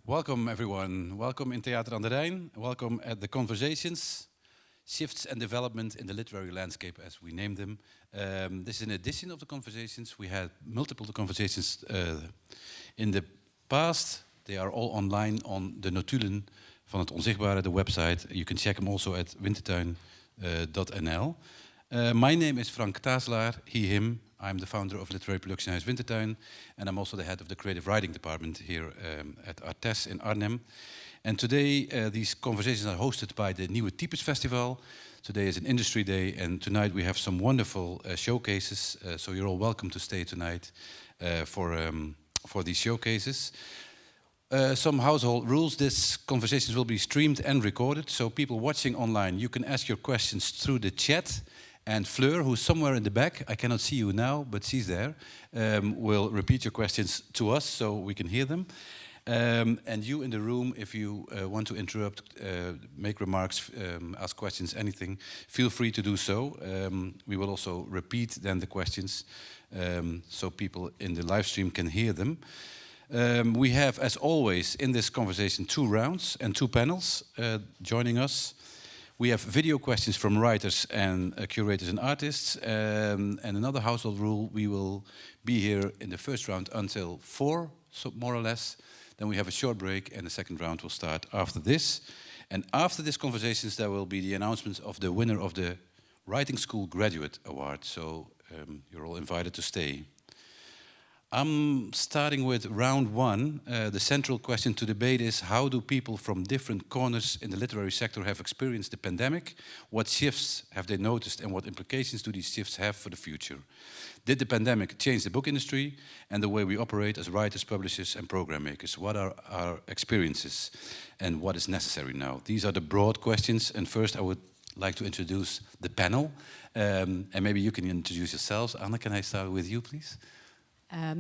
Welcome everyone. Welcome in Theater aan de Rijn. Welcome at the Conversations, Shifts and Development in the Literary Landscape, as we name them. This is an edition of the Conversations. We had multiple conversations in the past. They are all online on de notulen van het Onzichtbare, the website. You can check them also at wintertuin.nl. My name is Frank Tazelaar, he, him. I'm the founder of Literary Production House Wintertuin, and I'm also the head of the creative writing department here at Artes in Arnhem. And today these conversations are hosted by the Nieuwe Types Festival. Today is an industry day, and tonight we have some wonderful showcases. So you're all welcome to stay tonight for these showcases. Some household rules. This conversations will be streamed and recorded, so people watching online, you can ask your questions through the chat. And Fleur, who's somewhere in the back, I cannot see you now, but she's there, will repeat your questions to us so we can hear them. And you in the room, if you want to interrupt, make remarks, ask questions, anything, feel free to do so. We will also repeat then the questions so people in the live stream can hear them. We have, as always, in this conversation, 2 rounds and 2 panels joining us. We have video questions from writers and curators and artists. And another household rule, we will be here in the first round until 4, so more or less. Then we have a short break, and the second round will start after this. And after these conversations, there will be the announcements of the winner of the Writing School Graduate Award. So you're all invited to stay. I'm starting with round 1. The central question to debate is, how do people from different corners in the literary sector have experienced the pandemic? What shifts have they noticed, and what implications do these shifts have for the future? Did the pandemic change the book industry and the way we operate as writers, publishers and program makers? What are our experiences and what is necessary now? These are the broad questions, and first I would like to introduce the panel. And maybe you can introduce yourselves. Anne, can I start with you, please?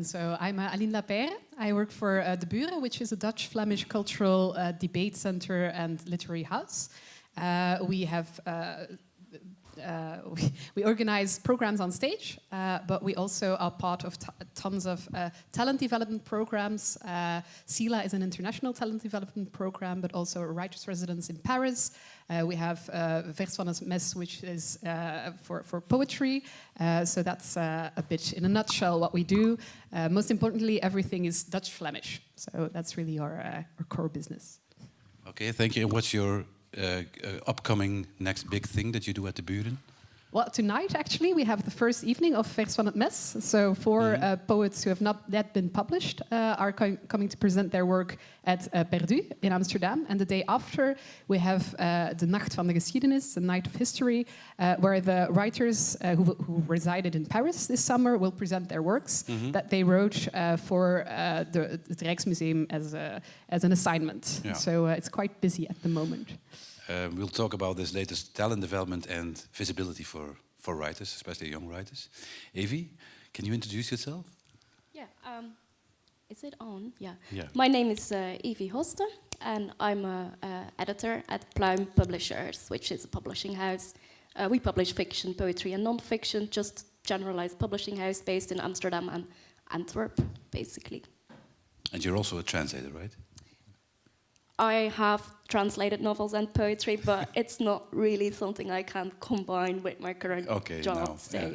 So I'm Aline Lapeyre. I work for De Buren, which is a Dutch-Flemish cultural debate center and literary house. We organize programs on stage, but we also are part of tons of talent development programs. SILA is an international talent development program, but also a writer's residence in Paris. We have Vers van het Mes, which is for poetry. So that's a bit in a nutshell what we do. Most importantly, everything is Dutch-Flemish. So that's really our core business. Okay, thank you. And what's your upcoming next big thing that you do at De Buren? Well, tonight, actually, we have the first evening of Vers van het Mes. So 4 poets who have not yet been published are coming to present their work at Perdu in Amsterdam. And the day after, we have de Nacht van de Geschiedenis, the Night of History, where the writers who resided in Paris this summer will present their works that they wrote for the Rijksmuseum as an assignment. Yeah. So it's quite busy at the moment. We'll talk about this latest talent development and visibility for writers, especially young writers. Evie, can you introduce yourself? Yeah, is it on? Yeah. My name is Evie Hoste, and I'm an editor at Pluim Publishers, which is a publishing house. We publish fiction, poetry and non-fiction, just generalized publishing house based in Amsterdam and Antwerp, basically. And you're also a translator, right? I have translated novels and poetry, but it's not really something I can combine with my current job. No. So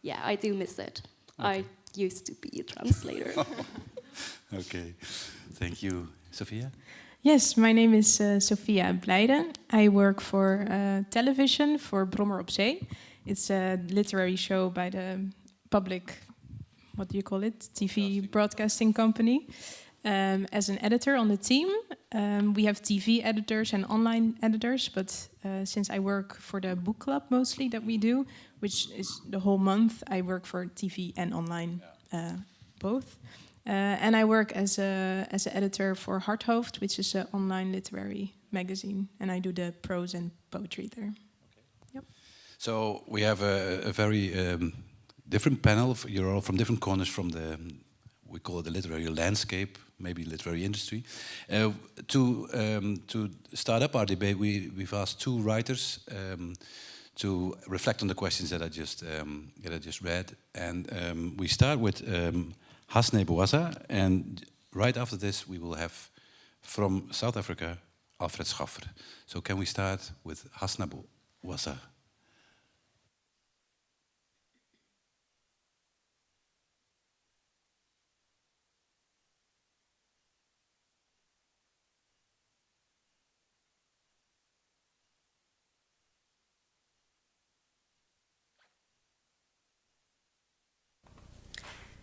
yeah, I do miss it. Okay. I used to be a translator. Okay, thank you. Sophia? Yes, my name is Sophia Blijden. I work for television for Brommer op Zee. It's a literary show by the public, what do you call it? TV broadcasting company. As an editor on the team. We have TV editors and online editors, but since I work for the book club mostly that we do, which is the whole month, I work for TV and online, both. And I work as an editor for Harthoofd, which is an online literary magazine, and I do the prose and poetry there. Okay. Yep. So we have a very different panel. You're all from different corners from we call it the literary landscape, maybe literary industry. To start up our debate, we've asked 2 writers to reflect on the questions that I just read, and we start with Hasne Bouazza, and right after this we will have from South Africa, Alfred Schaffer. So can we start with Hasnabu Wassa?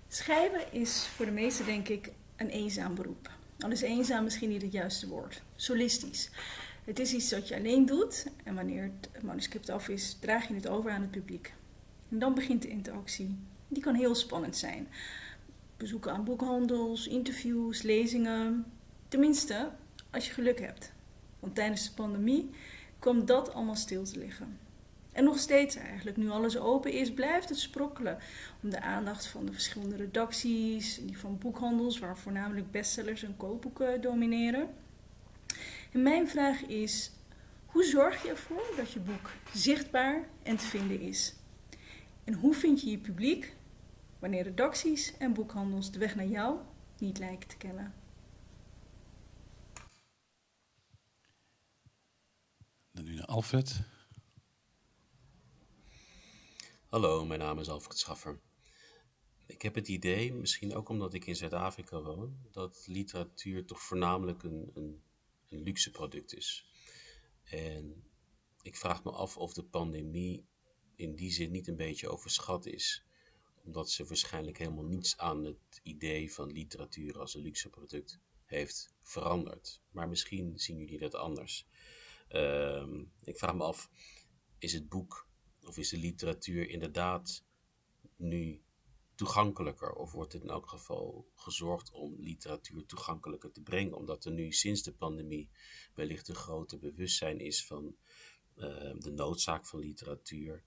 Schrijven is voor de meesten, denk ik, een eenzaam beroep. Al is eenzaam misschien niet het juiste woord. Solistisch. Het is iets wat je alleen doet en wanneer het manuscript af is, draag je het over aan het publiek. En dan begint de interactie. Die kan heel spannend zijn. Bezoeken aan boekhandels, interviews, lezingen. Tenminste, als je geluk hebt. Want tijdens de pandemie kwam dat allemaal stil te liggen. En nog steeds eigenlijk, nu alles open is, blijft het sprokkelen om de aandacht van de verschillende redacties, die van boekhandels, waar voornamelijk bestsellers en kookboeken domineren. En mijn vraag is, hoe zorg je ervoor dat je boek zichtbaar en te vinden is? En hoe vind je je publiek wanneer redacties en boekhandels de weg naar jou niet lijken te kennen? Dan nu naar Alfred. Hallo, mijn naam is Alfred Schaffer. Ik heb het idee, misschien ook omdat ik in Zuid-Afrika woon, dat literatuur toch voornamelijk een luxe product is. En ik vraag me af of de pandemie in die zin niet een beetje overschat is, omdat ze waarschijnlijk helemaal niets aan het idee van literatuur als een luxe product heeft veranderd. Maar misschien zien jullie dat anders. Ik vraag me af, is het boek of is de literatuur inderdaad nu toegankelijker? Of wordt er in elk geval gezorgd om literatuur toegankelijker te brengen? Omdat er nu sinds de pandemie wellicht een groter bewustzijn is van de noodzaak van literatuur.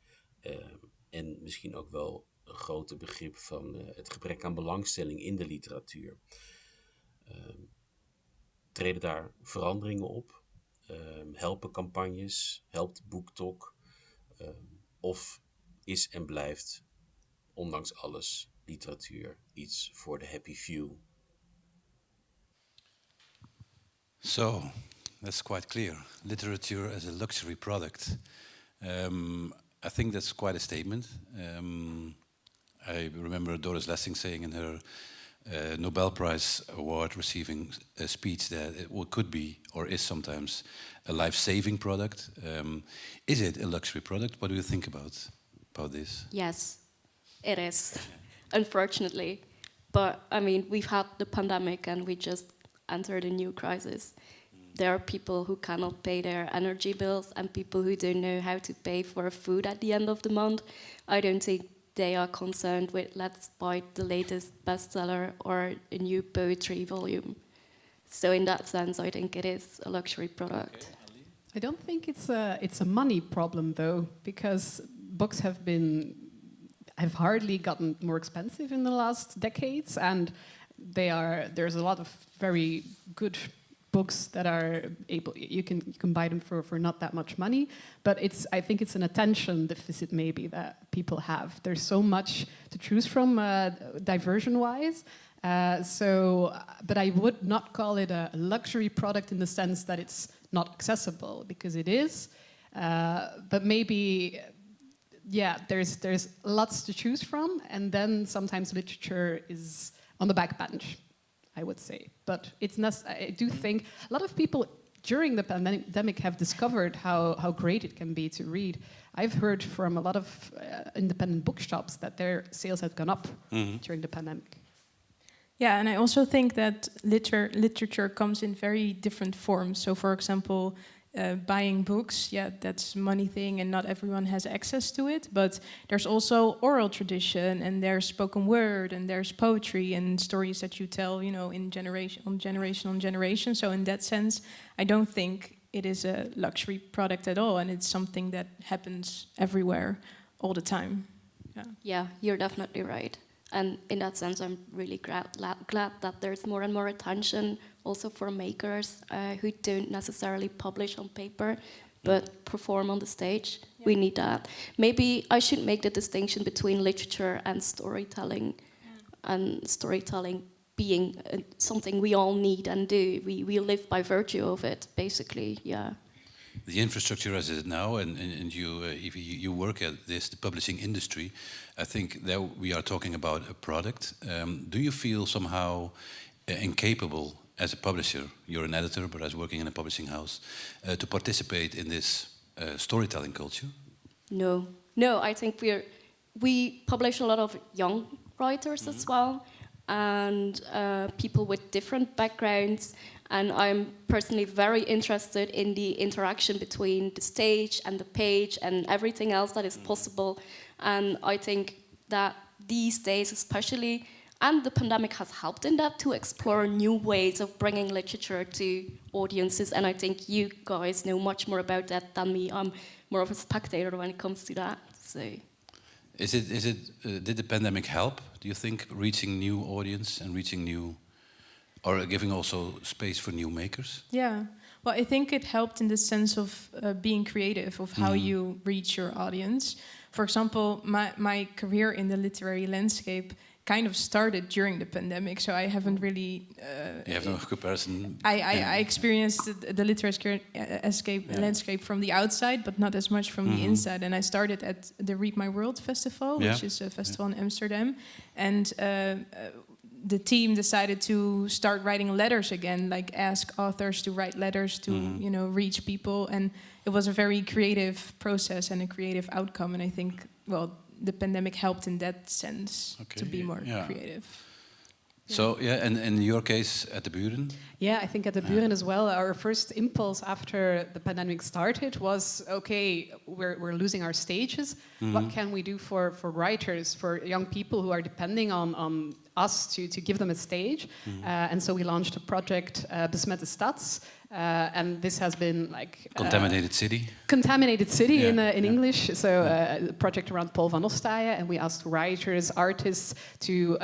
En misschien ook wel een groter begrip van het gebrek aan belangstelling in de literatuur. Treden daar veranderingen op? Helpen campagnes? Helpt BookTok? Of is en blijft, ondanks alles, literatuur iets voor de happy few? So, that's quite clear. Literature as a luxury product. I think that's quite a statement. I remember Doris Lessing saying in her Nobel Prize award receiving speech that it could be or is sometimes a life-saving product. Is it a luxury product? What do you think about this? Yes, it is, unfortunately. But I mean, we've had the pandemic and we just entered a new crisis. There are people who cannot pay their energy bills and people who don't know how to pay for food at the end of the month. I don't think they are concerned with let's buy the latest bestseller or a new poetry volume. So in that sense, I think it is a luxury product. I don't think it's a money problem though, because books have hardly gotten more expensive in the last decades, and there's a lot of very good books that are able, you can buy them for not that much money, but I think it's an attention deficit maybe that people have. There's so much to choose from diversion-wise. But I would not call it a luxury product in the sense that it's not accessible, because it is. But maybe, there's lots to choose from, and then sometimes literature is on the back bench, I would say. But I do think a lot of people during the pandemic have discovered how great it can be to read. I've heard from a lot of independent bookshops that their sales have gone up during the pandemic. Yeah, and I also think that literature comes in very different forms. So, for example, buying books, that's a money thing and not everyone has access to it. But there's also oral tradition and there's spoken word and there's poetry and stories that you tell, in generation. So in that sense, I don't think it is a luxury product at all. And it's something that happens everywhere all the time. Yeah, you're definitely right. And in that sense, I'm really glad that there's more and more attention also for makers who don't necessarily publish on paper, but perform on the stage. Yeah. We need that. Maybe I should make the distinction between literature and storytelling. And storytelling being something we all need and do. We live by virtue of it, basically, yeah. The infrastructure as it is now, and you, if you work at this, the publishing industry, I think that we are talking about a product. Do you feel somehow incapable as a publisher, you're an editor, but as working in a publishing house, to participate in this storytelling culture? No, I think we publish a lot of young writers as well, and people with different backgrounds. And I'm personally very interested in the interaction between the stage and the page and everything else that is possible. And I think that these days especially, and the pandemic has helped in that, to explore new ways of bringing literature to audiences. And I think you guys know much more about that than me. I'm more of a spectator when it comes to that. So, did the pandemic help, do you think, reaching new audience and reaching new, or giving also space for new makers? Yeah, well, I think it helped in the sense of being creative, of how you reach your audience. For example, my career in the literary landscape kind of started during the pandemic, so I haven't really... you have no comparison? I experienced the literary landscape from the outside, but not as much from the inside. And I started at the Read My World festival, which is a festival in Amsterdam. And the team decided to start writing letters again, like ask authors to write letters to, reach people. And it was a very creative process and a creative outcome. And I think, well, the pandemic helped in that sense to be more creative. So, and in your case, at the Buren? Yeah, I think at the Buren as well, our first impulse after the pandemic started was, okay, we're losing our stages. What can we do for writers, for young people who are depending on us to give them a stage? And so we launched a project, Besmette Stads. And this has been like... Contaminated City? Contaminated City in English. So a project around Paul van Ostaaien. And we asked writers, artists to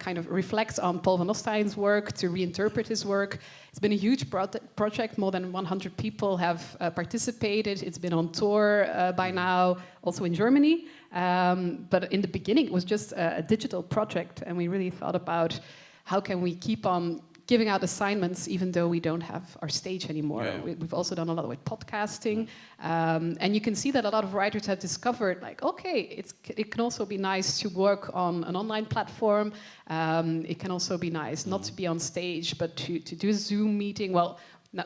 kind of reflect on Paul van Ostaayen's work, to reinterpret his work. It's been a huge project. More than 100 people have participated. It's been on tour by now, also in Germany. But in the beginning, it was just a digital project. And we really thought about how can we keep on giving out assignments even though we don't have our stage anymore. Yeah. We've also done a lot with podcasting. And you can see that a lot of writers have discovered, like, okay, it can also be nice to work on an online platform. It can also be nice not to be on stage, but to do a Zoom meeting. Well,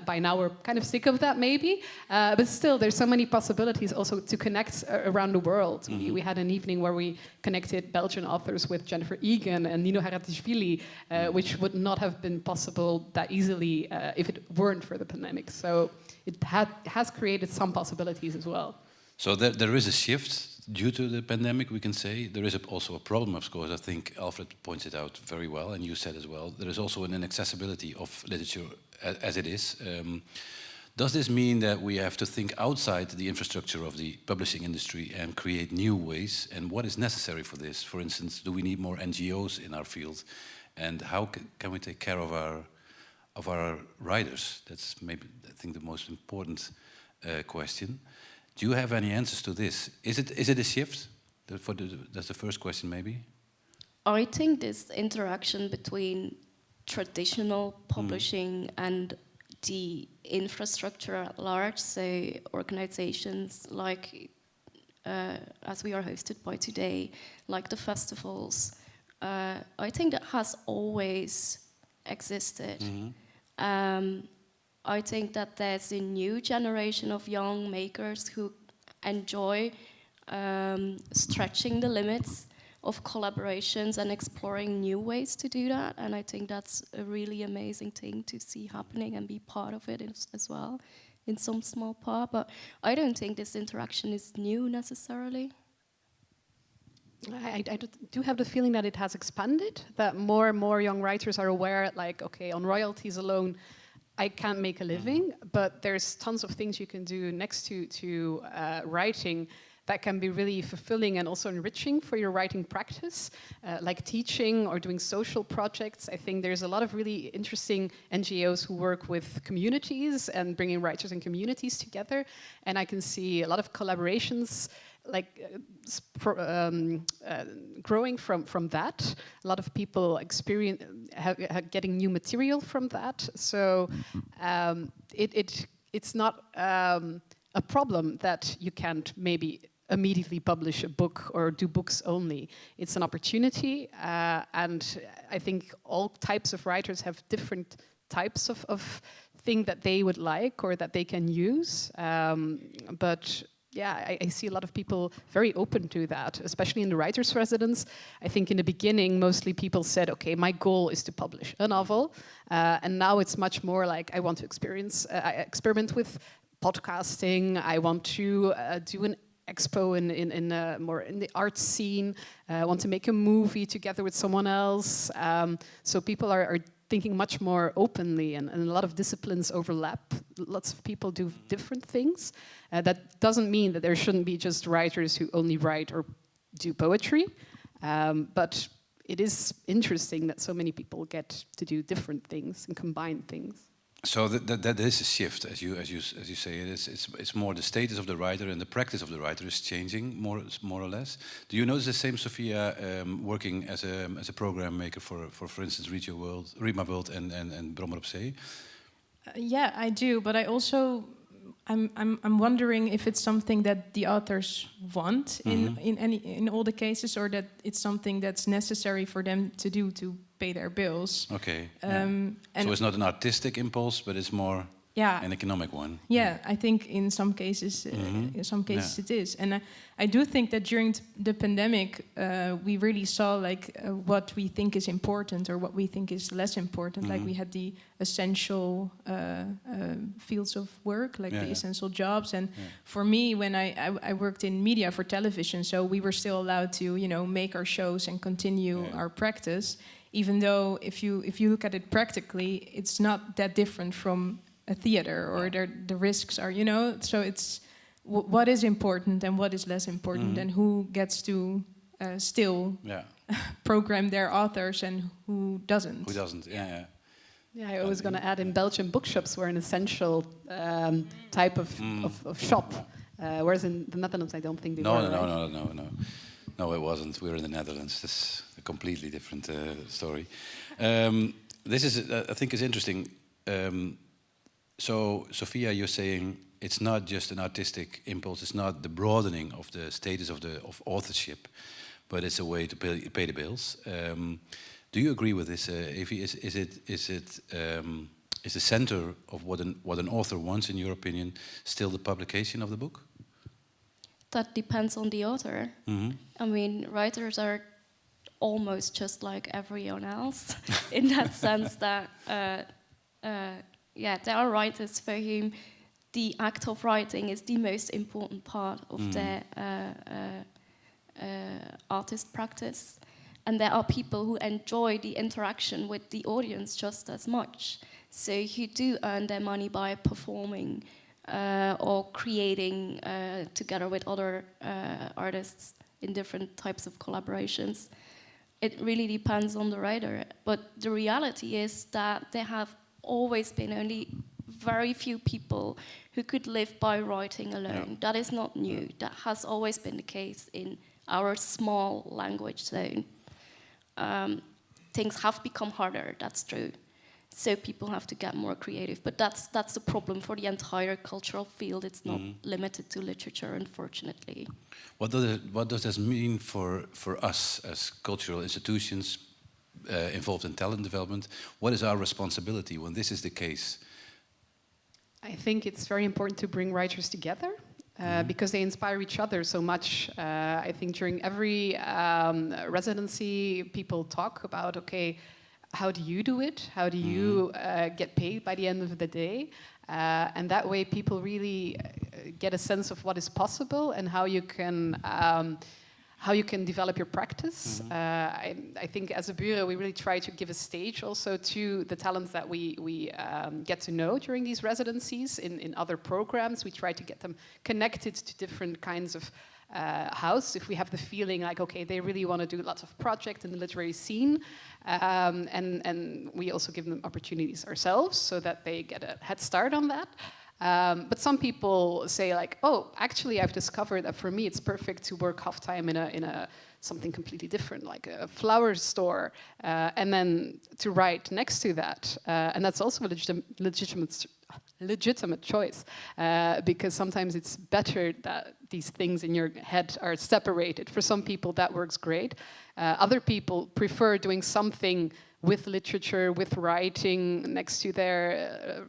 by now we're kind of sick of that maybe, but still there's so many possibilities also to connect around the world. We had an evening where we connected Belgian authors with Jennifer Egan and Nino Haratischvili, which would not have been possible that easily if it weren't for the pandemic. So it has created some possibilities as well. So there is a shift due to the pandemic, we can say. There is also a problem, of course. I think Alfred points it out very well, and you said as well. There is also an inaccessibility of literature as it is. Does this mean that we have to think outside the infrastructure of the publishing industry and create new ways? And what is necessary for this? For instance, do we need more NGOs in our field? And how can we take care of our writers? That's maybe, I think, the most important question. Do you have any answers to this? Is it a shift? That's the first question, maybe. I think this interaction between traditional publishing and the infrastructure at large, so organizations like, as we are hosted by today, like the festivals, I think that has always existed. I think that there's a new generation of young makers who enjoy stretching the limits of collaborations and exploring new ways to do that. And I think that's a really amazing thing to see happening and be part of it as well, in some small part. But I don't think this interaction is new necessarily. I do have the feeling that it has expanded, that more and more young writers are aware, like, okay, on royalties alone, I can't make a living, but there's tons of things you can do next to writing that can be really fulfilling and also enriching for your writing practice, like teaching or doing social projects. I think there's a lot of really interesting NGOs who work with communities and bringing writers and communities together. And I can see a lot of collaborations growing from that. A lot of people getting new material from that. So it's not a problem that you can't maybe immediately publish a book or do books only. It's an opportunity, and I think all types of writers have different types of thing that they would like or that they can use. But yeah, I see a lot of people very open to that, especially in the writer's residence. I think in the beginning, mostly people said, okay, my goal is to publish a novel. And now it's much more like, I want to experiment with podcasting. I want to do an expo more in the art scene. I want to make a movie together with someone else. So people are thinking much more openly, and a lot of disciplines overlap. Lots of people do different things. That doesn't mean that there shouldn't be just writers who only write or do poetry, but it is interesting that so many people get to do different things and combine things. So that is a shift, as you say. It's more the status of the writer and the practice of the writer is changing more or less. Do you notice the same, Sophia, working as a program maker for instance, Read My World and Brommer op Zee? Yeah, I do, but I also I'm wondering if it's something that the authors want in all the cases, or that it's something that's necessary for them to do to pay their bills. Okay. And so it's not an artistic impulse, but it's more an economic one. Yeah, I think in some cases, it is. And I do think that during the pandemic, we really saw what we think is important or what we think is less important. Like we had the essential fields of work, the essential jobs. And for me, when I worked in media for television, so we were still allowed to, make our shows and continue our practice. Even though if you look at it practically, it's not that different from a theater, or the risks are, so it's what is important and what is less important, and who gets to still program their authors and who doesn't. Who doesn't, yeah. Yeah, I was going to add, in Belgium, bookshops were an essential type of shop, whereas in the Netherlands, I don't think they were. No, it wasn't. We're in the Netherlands. This is a completely different story. This is, I think, is interesting. So, Sophia, you're saying it's not just an artistic impulse. It's not the broadening of the status of authorship, but it's a way to pay the bills. Do you agree with this, Evie? Is the center of what an author wants, in your opinion, still the publication of the book? That depends on the author. I mean, writers are almost just like everyone else in that sense that, there are writers for whom the act of writing is the most important part of their artist practice. And there are people who enjoy the interaction with the audience just as much. So who do earn their money by performing or creating together with other artists in different types of collaborations. It really depends on the writer. But the reality is that there have always been only very few people who could live by writing alone. Yeah. That is not new. That has always been the case in our small language zone. Things have become harder, that's true. So people have to get more creative. But that's the problem for the entire cultural field. It's not limited to literature, unfortunately. What does this mean for us as cultural institutions involved in talent development? What is our responsibility when this is the case? I think it's very important to bring writers together. Because they inspire each other so much. I think during every residency, people talk about, okay, how do you do it? How do you get paid by the end of the day? And that way people really get a sense of what is possible and how you can develop your practice. I think as a bureau, we really try to give a stage also to the talents that we get to know during these residencies in other programs. We try to get them connected to different kinds of house, if we have the feeling like, okay, they really want to do lots of projects in the literary scene, and we also give them opportunities ourselves so that they get a head start on that. But some people say like, oh, actually I've discovered that for me it's perfect to work half-time in a something completely different, like a flower store, and then to write next to that. And that's also a legitimate choice, because sometimes it's better that these things in your head are separated. For some people that works great. Other people prefer doing something with literature, with writing next to their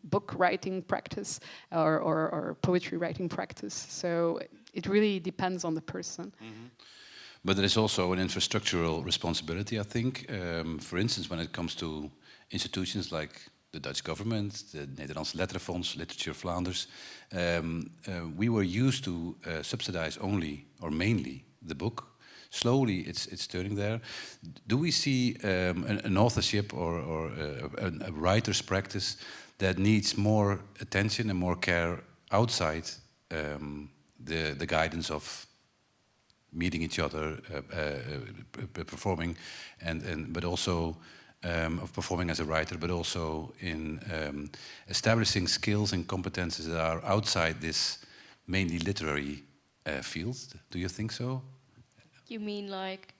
book writing practice or poetry writing practice. So it really depends on the person. Mm-hmm. But there is also an infrastructural responsibility, I think. For instance, when it comes to institutions like the Dutch government, the Nederlandse Letterenfonds, Literatuur Vlaanders, we were used to subsidize only or mainly the book. Slowly, it's turning there. Do we see an authorship or a writer's practice that needs more attention and more care outside the guidance of meeting each other, performing, but also of performing as a writer, but also in establishing skills and competences that are outside this mainly literary field? Do you think so? You mean like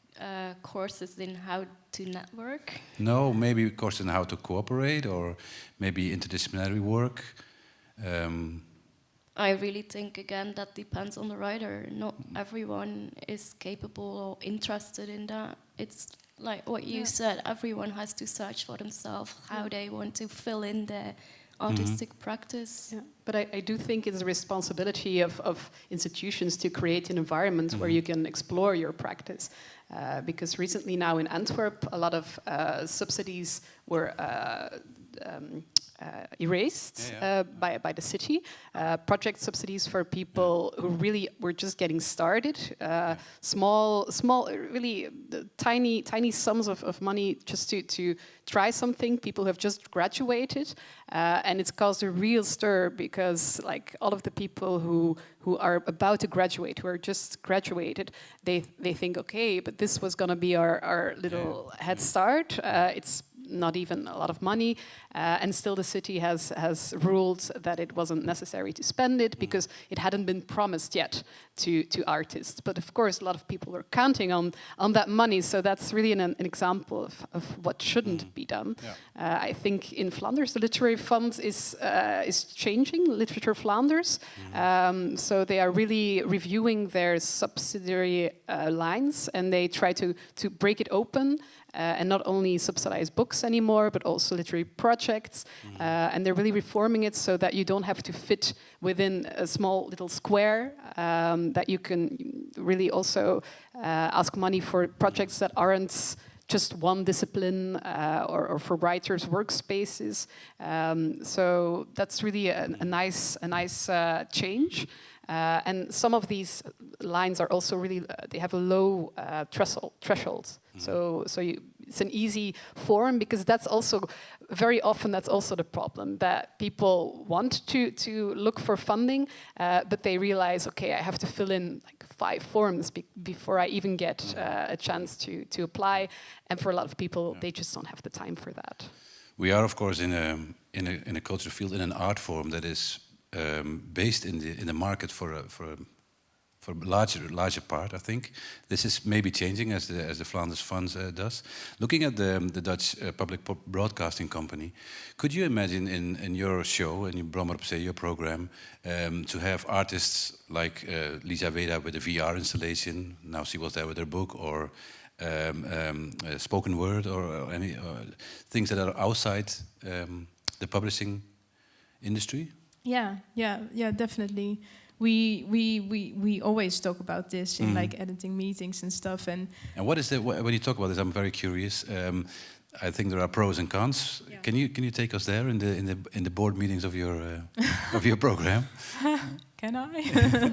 courses in how to network? No, maybe courses in how to cooperate, or maybe interdisciplinary work. I really think, again, that depends on the writer. Not everyone is capable or interested in that. It's like what you said, everyone has to search for themselves how they want to fill in their artistic practice. Yeah. But I do think it's a responsibility of institutions to create an environment where you can explore your practice. Because recently now in Antwerp, a lot of subsidies were erased by the city. Project subsidies for people who really were just getting started. Small, really tiny sums of money just to try something. People who have just graduated, and it's caused a real stir because like all of the people who are about to graduate, who are just graduated, they think, okay, but this was going to be our little head start. It's not even a lot of money, and still the city has ruled that it wasn't necessary to spend it because it hadn't been promised yet to artists. But of course, a lot of people were counting on that money, so that's really an example of what shouldn't be done. I think in Flanders, the literary fund is changing, Literature Vlaanders, so they are really reviewing their subsidiary lines, and they try to break it open. And not only subsidize books anymore, but also literary projects. And they're really reforming it so that you don't have to fit within a small little square, that you can really also ask money for projects that aren't just one discipline or for writers' workspaces. So that's really a nice change. And some of these lines are also really, they have a low threshold. So it's an easy form, because that's also, very often that's also the problem, that people want to look for funding, but they realize, okay, I have to fill in like 5 forms before I even get a chance to apply. And for a lot of people, they just don't have the time for that. We are, of course, in a culture field, in an art form that is based in the market for a larger part, I think. This is maybe changing as the Flanders Funds does. Looking at the Dutch public broadcasting company, could you imagine in your show, in your programma, your program, to have artists like Lisa Weda with a VR installation? Now she was there with her book, or spoken word, or any things that are outside the publishing industry? Yeah, definitely. We always talk about this in like editing meetings and stuff. And what is when you talk about this, I'm very curious. I think there are pros and cons. Yeah. Can you take us there in the board meetings of your program? Can I?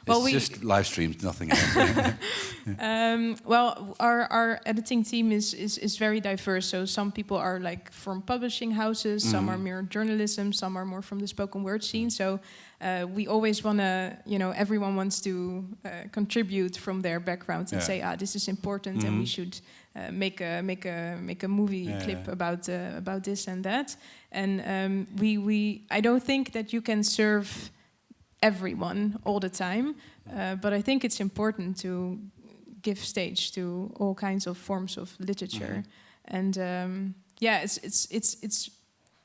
It's just live streamed, nothing else. Well, our editing team is very diverse. So some people are like from publishing houses, some are more journalism, some are more from the spoken word scene. So we always want to, everyone wants to contribute from their background and say, this is important, and we should make a movie clip about this and that. And I don't think that you can serve everyone all the time, but I think it's important to give stage to all kinds of forms of literature. And it's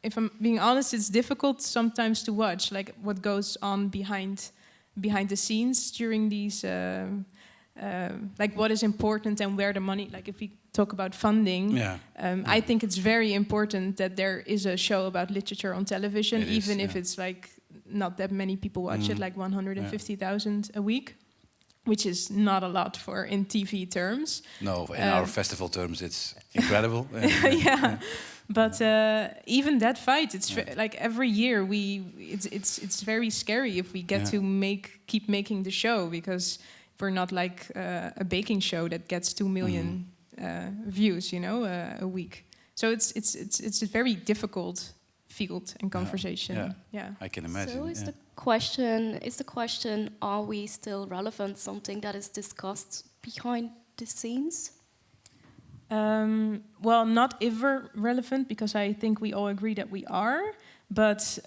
if I'm being honest, it's difficult sometimes to watch like what goes on behind the scenes during these like what is important and where the money, like if we talk about funding, I think it's very important that there is a show about literature on television, even if it's like not that many people watch it, like 150,000 a week, which is not a lot for in TV terms. No, in our festival terms, it's incredible. But even that fight, it's like every year it's very scary if we get to keep making the show, because we're not like a baking show that gets 2 million views, a week. So it's a very difficult field and conversation. Yeah. I can imagine. So is the question, are we still relevant, something that is discussed behind the scenes? Well, not ever relevant, because I think we all agree that we are. But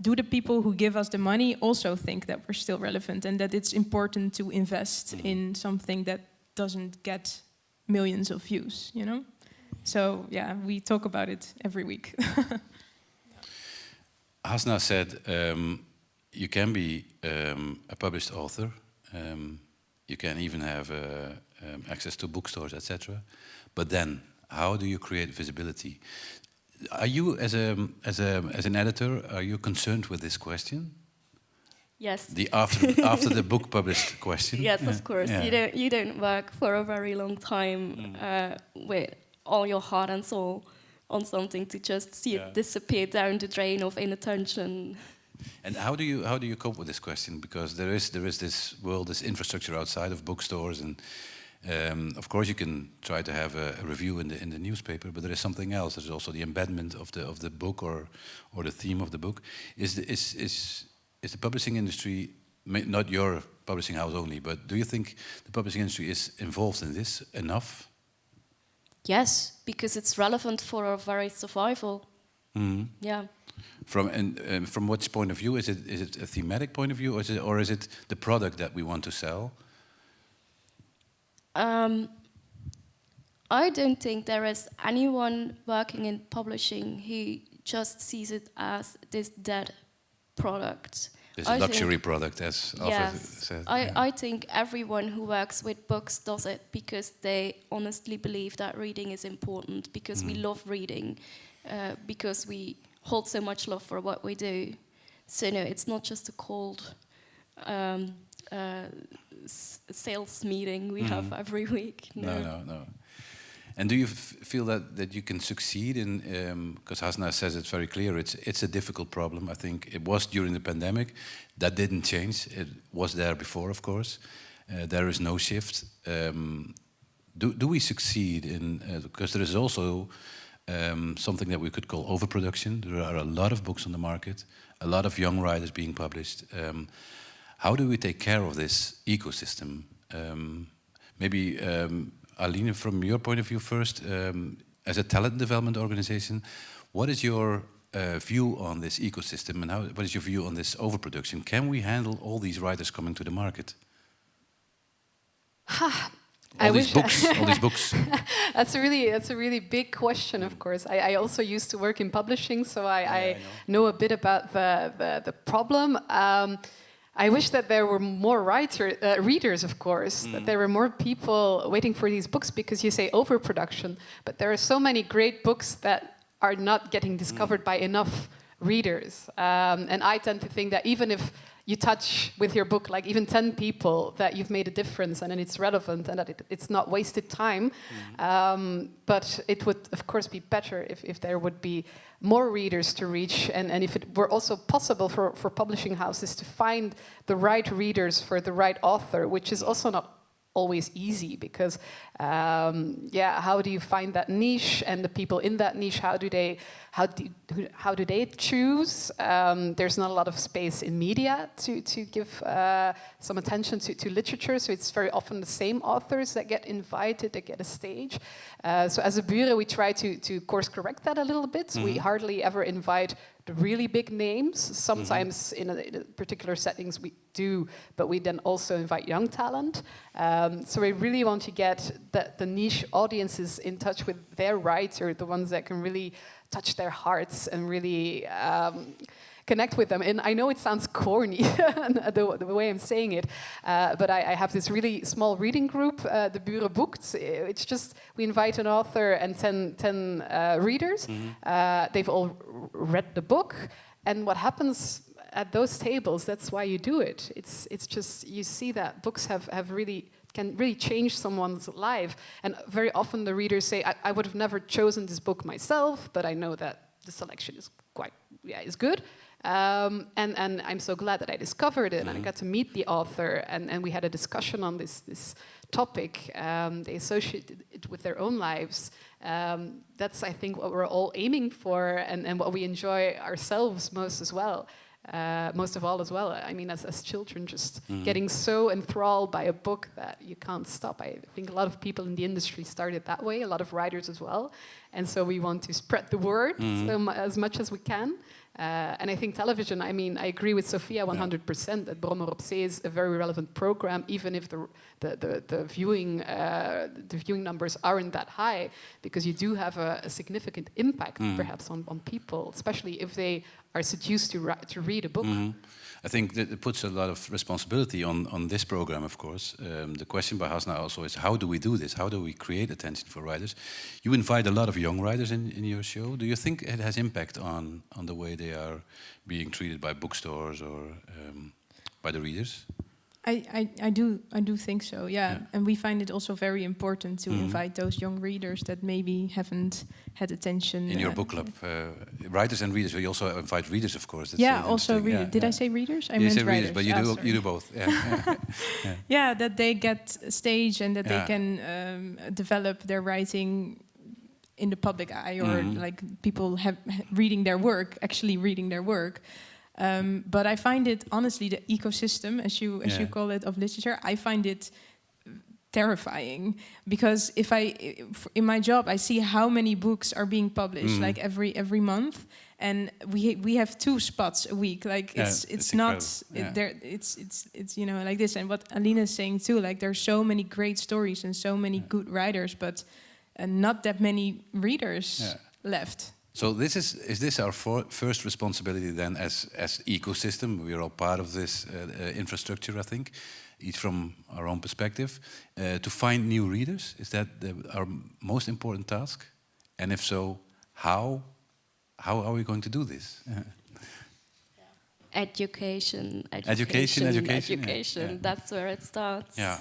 do the people who give us the money also think that we're still relevant and that it's important to invest in something that doesn't get millions of views, So we talk about it every week. Hasna said you can be a published author. You can even have access to bookstores, etc. But then, how do you create visibility? Are you, as an editor, are you concerned with this question? Yes. The after the book published question. Yes, of course. Yeah. You don't work for a very long time with all your heart and soul on something to just see it disappear down the drain of inattention. And how do you cope with this question? Because there is this world, this infrastructure outside of bookstores, and of course you can try to have a review in the newspaper, but there is something else. There's also the embedment of the book or the theme of the book. Is the publishing industry, not your publishing house only, but do you think the publishing industry is involved in this enough? Yes, because it's relevant for our very survival. Yeah. From which point of view? Is it a thematic point of view, or is it the product that we want to sell? I don't think there is anyone working in publishing who just sees it as this dead product. This luxury product, as Alfred said. I think everyone who works with books does it because they honestly believe that reading is important, because we love reading, because we hold so much love for what we do. So no, it's not just a cold sales meeting we have every week. No. And do you feel that you can succeed in, because Hasna says it's very clear, it's a difficult problem. I think it was during the pandemic. That didn't change. It was there before, of course. There is no shift. Do we succeed in, because there is also something that we could call overproduction. There are a lot of books on the market, a lot of young writers being published. How do we take care of this ecosystem? Maybe Aline, from your point of view first, as a talent development organization, what is your view on this ecosystem, and what is your view on this overproduction? Can we handle all these writers coming to the market? All these books. That's a really big question, of course. I also used to work in publishing, so I know a bit about the problem. I wish that there were more readers, of course, that there were more people waiting for these books, because you say overproduction, but there are so many great books that are not getting discovered by enough readers. And I tend to think that even if you touch with your book, like even 10 people, that you've made a difference and then it's relevant and that it's not wasted time. But it would, of course, be better if there would be more readers to reach, and if it were also possible for publishing houses to find the right readers for the right author, which is also not always easy, because how do you find that niche, and the people in that niche, how do they choose? There's not a lot of space in media to give some attention to literature, so it's very often the same authors that get invited, that get a stage. So as a bureau, we try to course correct that a little bit. We hardly ever invite the really big names. Sometimes in particular settings we do, but we then also invite young talent. So we really want to get the niche audiences in touch with their writer, the ones that can really touch their hearts and really connect with them. And I know it sounds corny, the way I'm saying it, but I have this really small reading group, the Buren Boekt. It's just, we invite an author and 10 readers. They've all read the book. And what happens at those tables, that's why you do it. It's just, you see that books can really change someone's life. And very often the readers say, I would have never chosen this book myself, but I know that the selection is is good. And I'm so glad that I discovered it, and I got to meet the author, and we had a discussion on this topic. They associated it with their own lives. That's, I think, what we're all aiming for, and what we enjoy ourselves most as well. Most of all as well. I mean, as children, just getting so enthralled by a book that you can't stop. I think a lot of people in the industry started that way, a lot of writers as well. And so we want to spread the word as much as we can. And I think television, I mean, I agree with Sophia 100% that Brommer op Zee is a very relevant program, even if the viewing numbers aren't that high, because you do have a significant impact perhaps on people, especially if they are seduced to read a book. I think that it puts a lot of responsibility on this program, of course. The question by Hasna also is, how do we do this? How do we create attention for writers? You invite a lot of young writers in your show. Do you think it has impact on the way they are being treated by bookstores or by the readers? I do think so, yeah. And we find it also very important to invite those young readers that maybe haven't had attention. In your book club, writers and readers, you also invite readers, of course. That's also readers. Did I say readers? I meant readers, but you do both. Yeah, that they get stage and that they can develop their writing in the public eye, or like people reading their work. But I find it, honestly, the ecosystem, as you call it, of literature, I find it terrifying, because in my job, I see how many books are being published, like every month, and we have 2 spots a week. Like it's not there. It's like this. And what Alina is saying too, like there's so many great stories and so many good writers, but not that many readers left. So is this our first responsibility then as ecosystem? We are all part of this infrastructure, I think, each from our own perspective, to find new readers. Is that our most important task? And if so, how are we going to do this? Education. Yeah. That's where it starts. Yeah.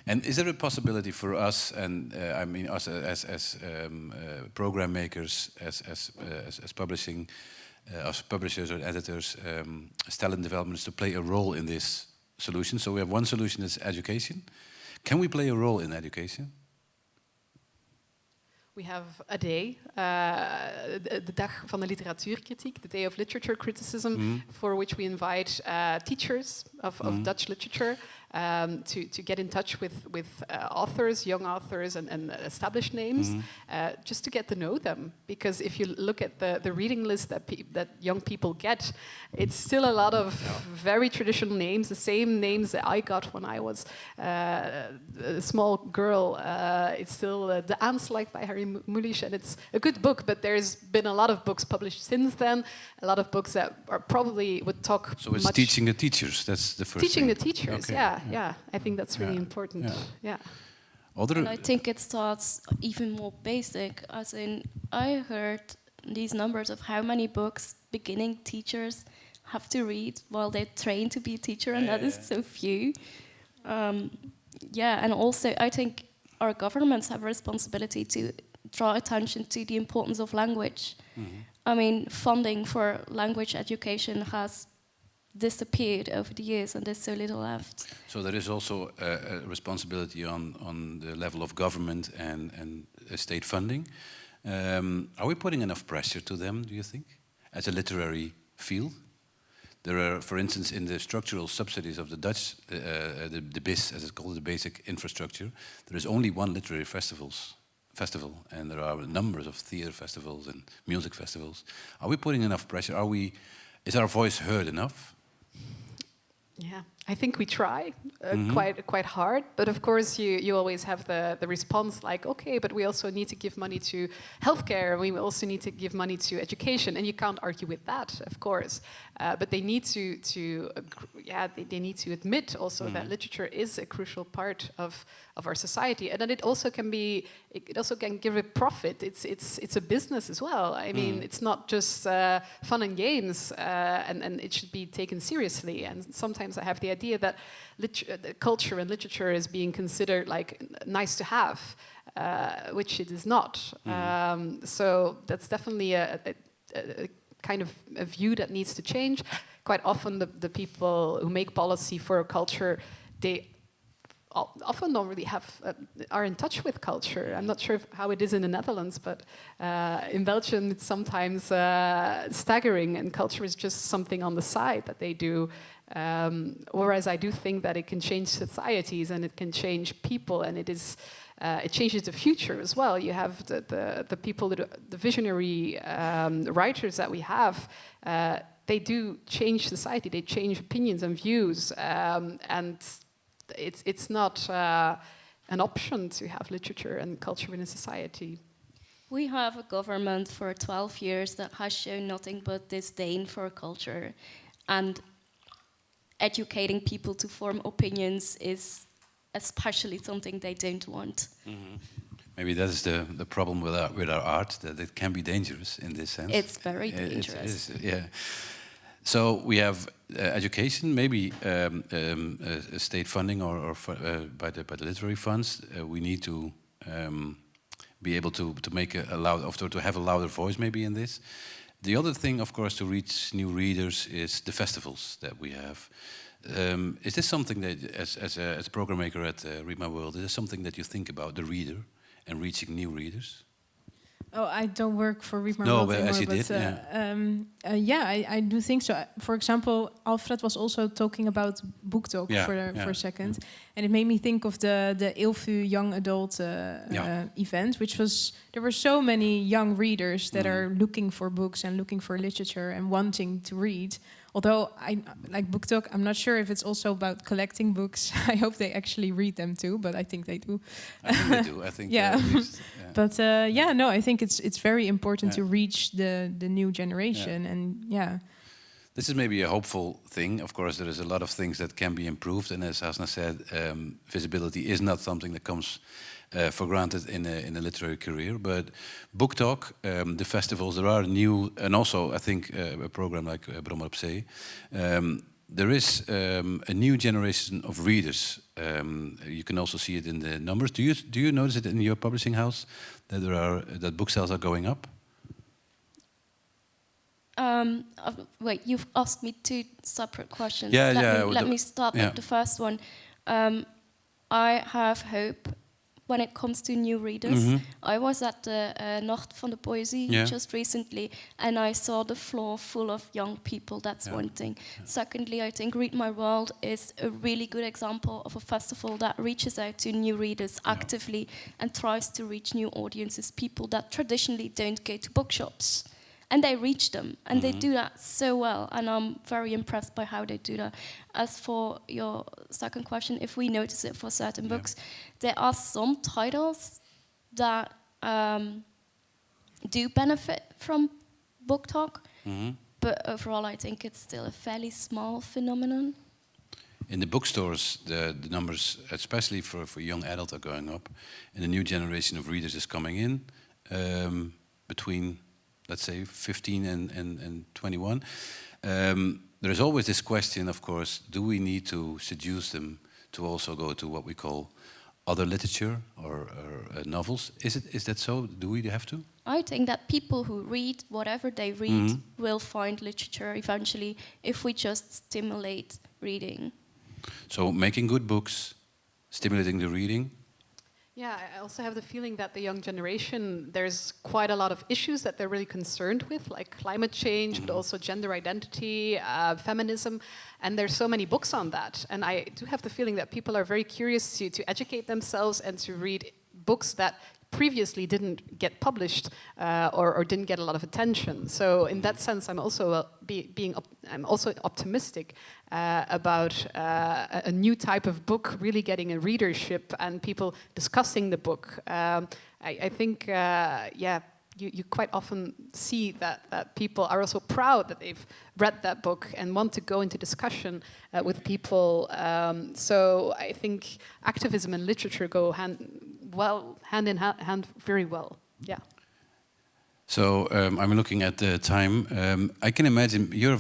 And is there a possibility for us, and I mean us as program makers, as publishing, as publishers or editors, as talent developers, to play a role in this solution? So we have one solution is education. Can we play a role in education? We have a day, de dag van de literatuurkritiek, the day of literature criticism, for which we invite teachers of Dutch literature to get in touch with authors, young authors, and established names, just to get to know them. Because if you look at the reading list that young people get, it's still a lot of very traditional names, the same names that I got when I was a small girl. It's still De Aanslag by Harry Mulisch, and it's a good book, but there's been a lot of books published since then, a lot of books that are probably would talk So it's teaching the teachers, that's the first Teaching thing. the teachers, Okay. Yeah. I think that's really important. Yeah. And I think it starts even more basic, as in I heard these numbers of how many books beginning teachers have to read while they're trained to be a teacher, and that is so few. And also I think our governments have a responsibility to draw attention to the importance of language. I mean, funding for language education has disappeared over the years, and there's so little left. So there is also a responsibility on the level of government and state funding. Are we putting enough pressure to them, do you think, as a literary field? There are, for instance, in the structural subsidies of the Dutch, the BIS, as it's called, the basic infrastructure, there is only one literary festival, and there are numbers of theater festivals and music festivals. Are we putting enough pressure? Is our voice heard enough? Yeah, I think we try quite hard, but of course you always have the response like, okay, but we also need to give money to healthcare, we also need to give money to education, and you can't argue with that, of course. But they need they need to admit also that literature is a crucial part of our society, and that it also can give a profit. It's a business as well. I mean, it's not just fun and games, and it should be taken seriously. And sometimes I have the idea that culture and literature is being considered like nice to have, which it is not. So that's definitely a kind of a view that needs to change. Quite often the people who make policy for culture, they often don't really are in touch with culture. I'm not sure how it is in the Netherlands, but in Belgium it's sometimes staggering, and culture is just something on the side that they do. Whereas I do think that it can change societies and it can change people, and it changes the future as well. You have the people, the visionary writers that we have. They do change society. They change opinions and views, and it's not an option to have literature and culture in a society. We have a government for 12 years that has shown nothing but disdain for culture, and educating people to form opinions is especially something they don't want. Maybe that is the problem with our art, that it can be dangerous in this sense. It's very dangerous. Yeah. So we have education, maybe state funding or by the literary funds. We need to be able to make to have a louder voice maybe in this. The other thing, of course, to reach new readers is the festivals that we have. Is this something that, as a program maker at Read My World, is this something that you think about, the reader and reaching new readers? Oh, I don't work for Read My World anymore, as you did, I do think so. For example, Alfred was also talking about book talk for a second, and it made me think of the ILFU young adult event, which was, there were so many young readers that are looking for books and looking for literature and wanting to read. Although I like book talk, I'm not sure if it's also about collecting books. I hope they actually read them too, but I think they do. I think they do. I think But I think it's very important to reach the new generation, and This is maybe a hopeful thing. Of course, there is a lot of things that can be improved, and as Hasna said, visibility is not something that comes for granted in a literary career. But book talk, the festivals, there are new, and also I think a program like Programma op Zee. There is a new generation of readers. You can also see it in the numbers. Do you notice it in your publishing house that book sales are going up? Wait, you've asked me two separate questions. Let me start with the first one. I have hope when it comes to new readers. I was at the Nacht van de Poëzie just recently, and I saw the floor full of young people. That's one thing. Secondly, I think Read My World is a really good example of a festival that reaches out to new readers actively and tries to reach new audiences, people that traditionally don't go to bookshops. And they reach them, and they do that so well, and I'm very impressed by how they do that. As for your second question, if we notice it for certain books, there are some titles that do benefit from book talk, but overall I think it's still a fairly small phenomenon. In the bookstores, the numbers, especially for young adults, are going up, and a new generation of readers is coming in between, let's say, 15 and 21. there is always this question, of course, do we need to seduce them to also go to what we call other literature or novels? Is that so? Do we have to? I think that people who read whatever they read will find literature eventually if we just stimulate reading. So making good books, stimulating the reading. Yeah, I also have the feeling that the young generation, there's quite a lot of issues that they're really concerned with, like climate change, but also gender identity, feminism, and there's so many books on that. And I do have the feeling that people are very curious to educate themselves and to read books that previously didn't get published or didn't get a lot of attention. So in that sense, I'm also I'm also optimistic about a new type of book really getting a readership and people discussing the book. I think, you quite often see that people are also proud that they've read that book and want to go into discussion with people. So I think activism and literature go hand in hand very well. Yeah. So I'm looking at the time. I can imagine you're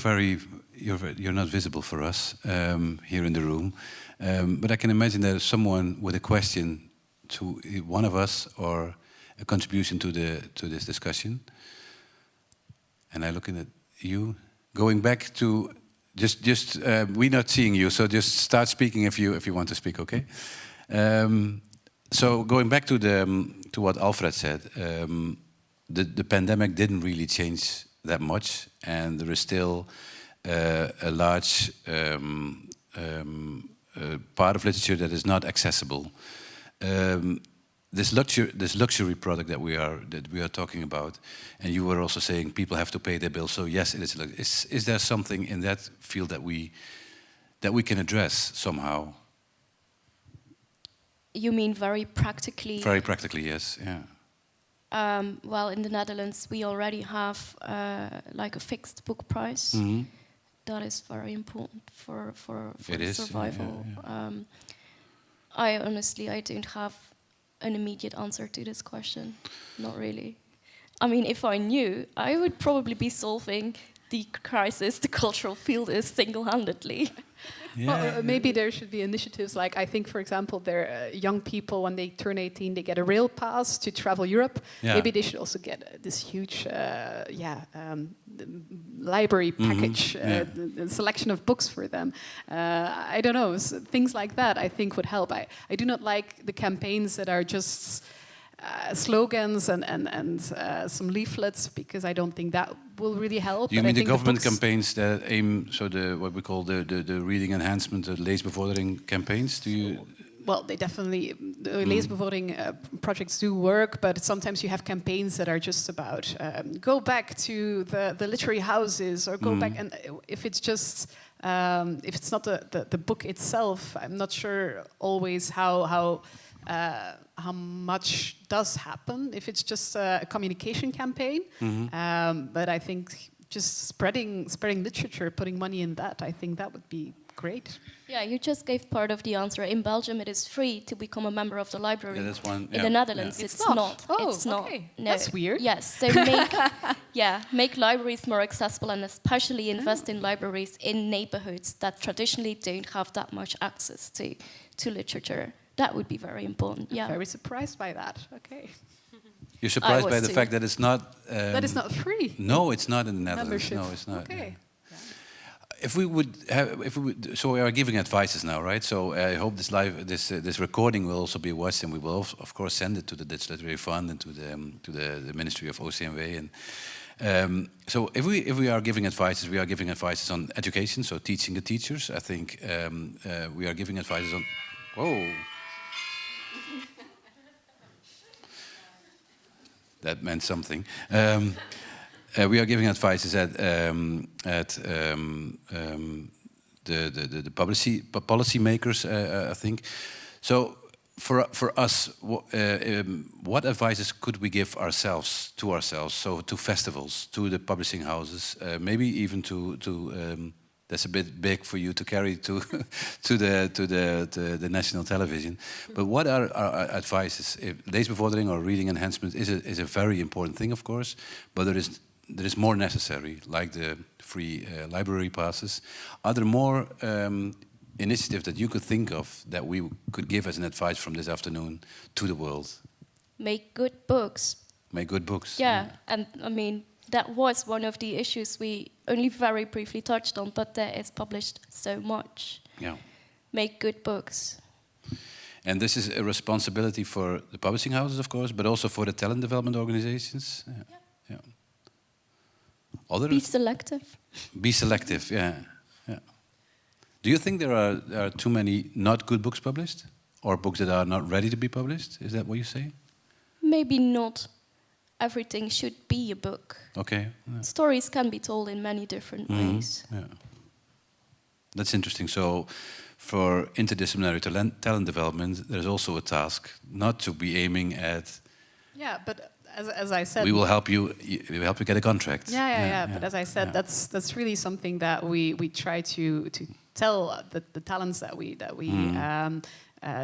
not visible for us here in the room, but I can imagine there's someone with a question to one of us or a contribution to this discussion. And I'm looking at you, going back to just we're not seeing you, so just start speaking if you want to speak, okay? So going back to what Alfred said, the pandemic didn't really change that much, and there is still a large part of literature that is not accessible. This luxury product that we are talking about, and you were also saying people have to pay their bills. So yes, it is. Is there something in that field that we can address somehow? You mean very practically? Very practically, yes. Yeah. Well, in the Netherlands, we already have like a fixed book price. That is very important for survival. Yeah. I don't have an immediate answer to this question. Not really. I mean, if I knew, I would probably be solving the crisis the cultural field is single-handedly. Yeah. Well, maybe there should be initiatives like, I think, for example, young people, when they turn 18, they get a rail pass to travel Europe. Yeah. Maybe they should also get this huge library package, the selection of books for them. I don't know, things like that I think would help. I do not like the campaigns that are just slogans and some leaflets, because I don't think that will really help. Do you mean the government campaigns that aim, so what we call the reading enhancement, the leesbevordering campaigns? Do you? Well, they definitely, the leesbevordering projects do work, but sometimes you have campaigns that are just about go back to the literary houses, or go back, and if it's just if it's not the book itself, I'm not sure always how much does happen if it's just a communication campaign. But I think just spreading literature, putting money in that, I think that would be great. Yeah, you just gave part of the answer. In Belgium, it is free to become a member of the library. Yeah, that's one. In the Netherlands, it's not. Oh, it's not. okay. No. That's weird. Yes, so make libraries more accessible, and especially invest in libraries in neighborhoods that traditionally don't have that much access to literature. That would be very important. Yeah. I'm very surprised by that. Okay. You're surprised by the fact that it's not. That it's not free. No, it's not in the Netherlands. Membership. No, it's not. Okay. Yeah. If we would, so we are giving advices now, right? So I hope this recording will also be watched, and we will of course send it to the Dutch Literary Fund and to the Ministry of OCMW. And so if we are giving advices, we are giving advices on education, so teaching the teachers. I think we are giving advices on. Whoa. That meant something. We are giving advices at the policy makers, I think. So for us, what advices could we give ourselves? So to festivals, to the publishing houses, maybe even to that's a bit big for you to carry to the national television. But what are our advices? Leesbevordering or reading enhancement is a very important thing, of course, but there is there is more necessary, like the free library passes. Are there more initiatives that you could think of that we could give as an advice from this afternoon to the world? Make good books. Make good books. Yeah, and I mean, that was one of the issues we only very briefly touched on, but there is published so much. Yeah. Make good books. And this is a responsibility for the publishing houses, of course, but also for the talent development organizations. Yeah. Other? Be selective. Be selective, yeah. Do you think there are too many not good books published? Or books that are not ready to be published? Is that what you say? Maybe not everything should be a book. Okay. Yeah. Stories can be told in many different ways. Yeah. That's interesting. So for interdisciplinary talent development, there's also a task not to be aiming at... Yeah, but as I said... We will help you get a contract. Yeah. But as I said, that's really something that we try to tell the talents that we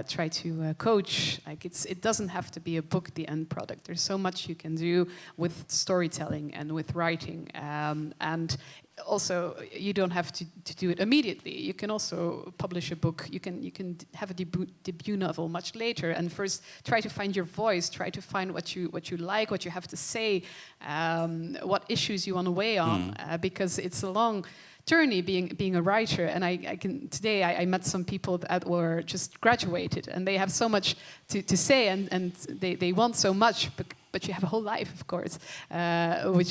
try to coach. Like it doesn't have to be a book, the end product. There's so much you can do with storytelling and with writing, and also you don't have to do it immediately. You can also publish a book. You can have a debut novel much later, and first try to find your voice. Try to find what you like, what you have to say, what issues you want to weigh on, because it's a long journey being a writer. And today I met some people that were just graduated, and they have so much to say, and they want so much, but you have a whole life, of course,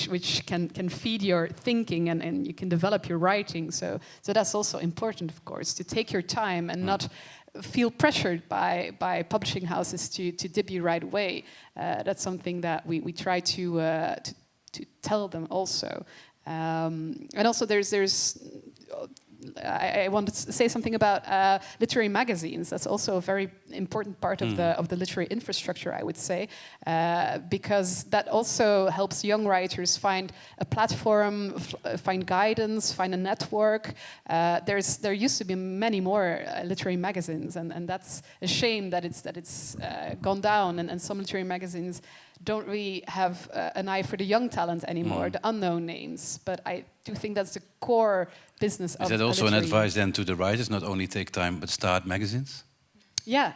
which can feed your thinking, and you can develop your writing. So that's also important, of course, to take your time and not feel pressured by publishing houses to debut right away. That's something that we try to tell them also. And also I want to say something about literary magazines. That's also a very important part of the literary infrastructure, I would say, because that also helps young writers find a platform, find guidance, find a network. There used to be many more literary magazines, and that's a shame that it's gone down, and some literary magazines don't really have an eye for the young talent anymore, the unknown names. But I do think that's the core business of Is that also an literary... advice then to the writers, not only take time, but start magazines? Yeah.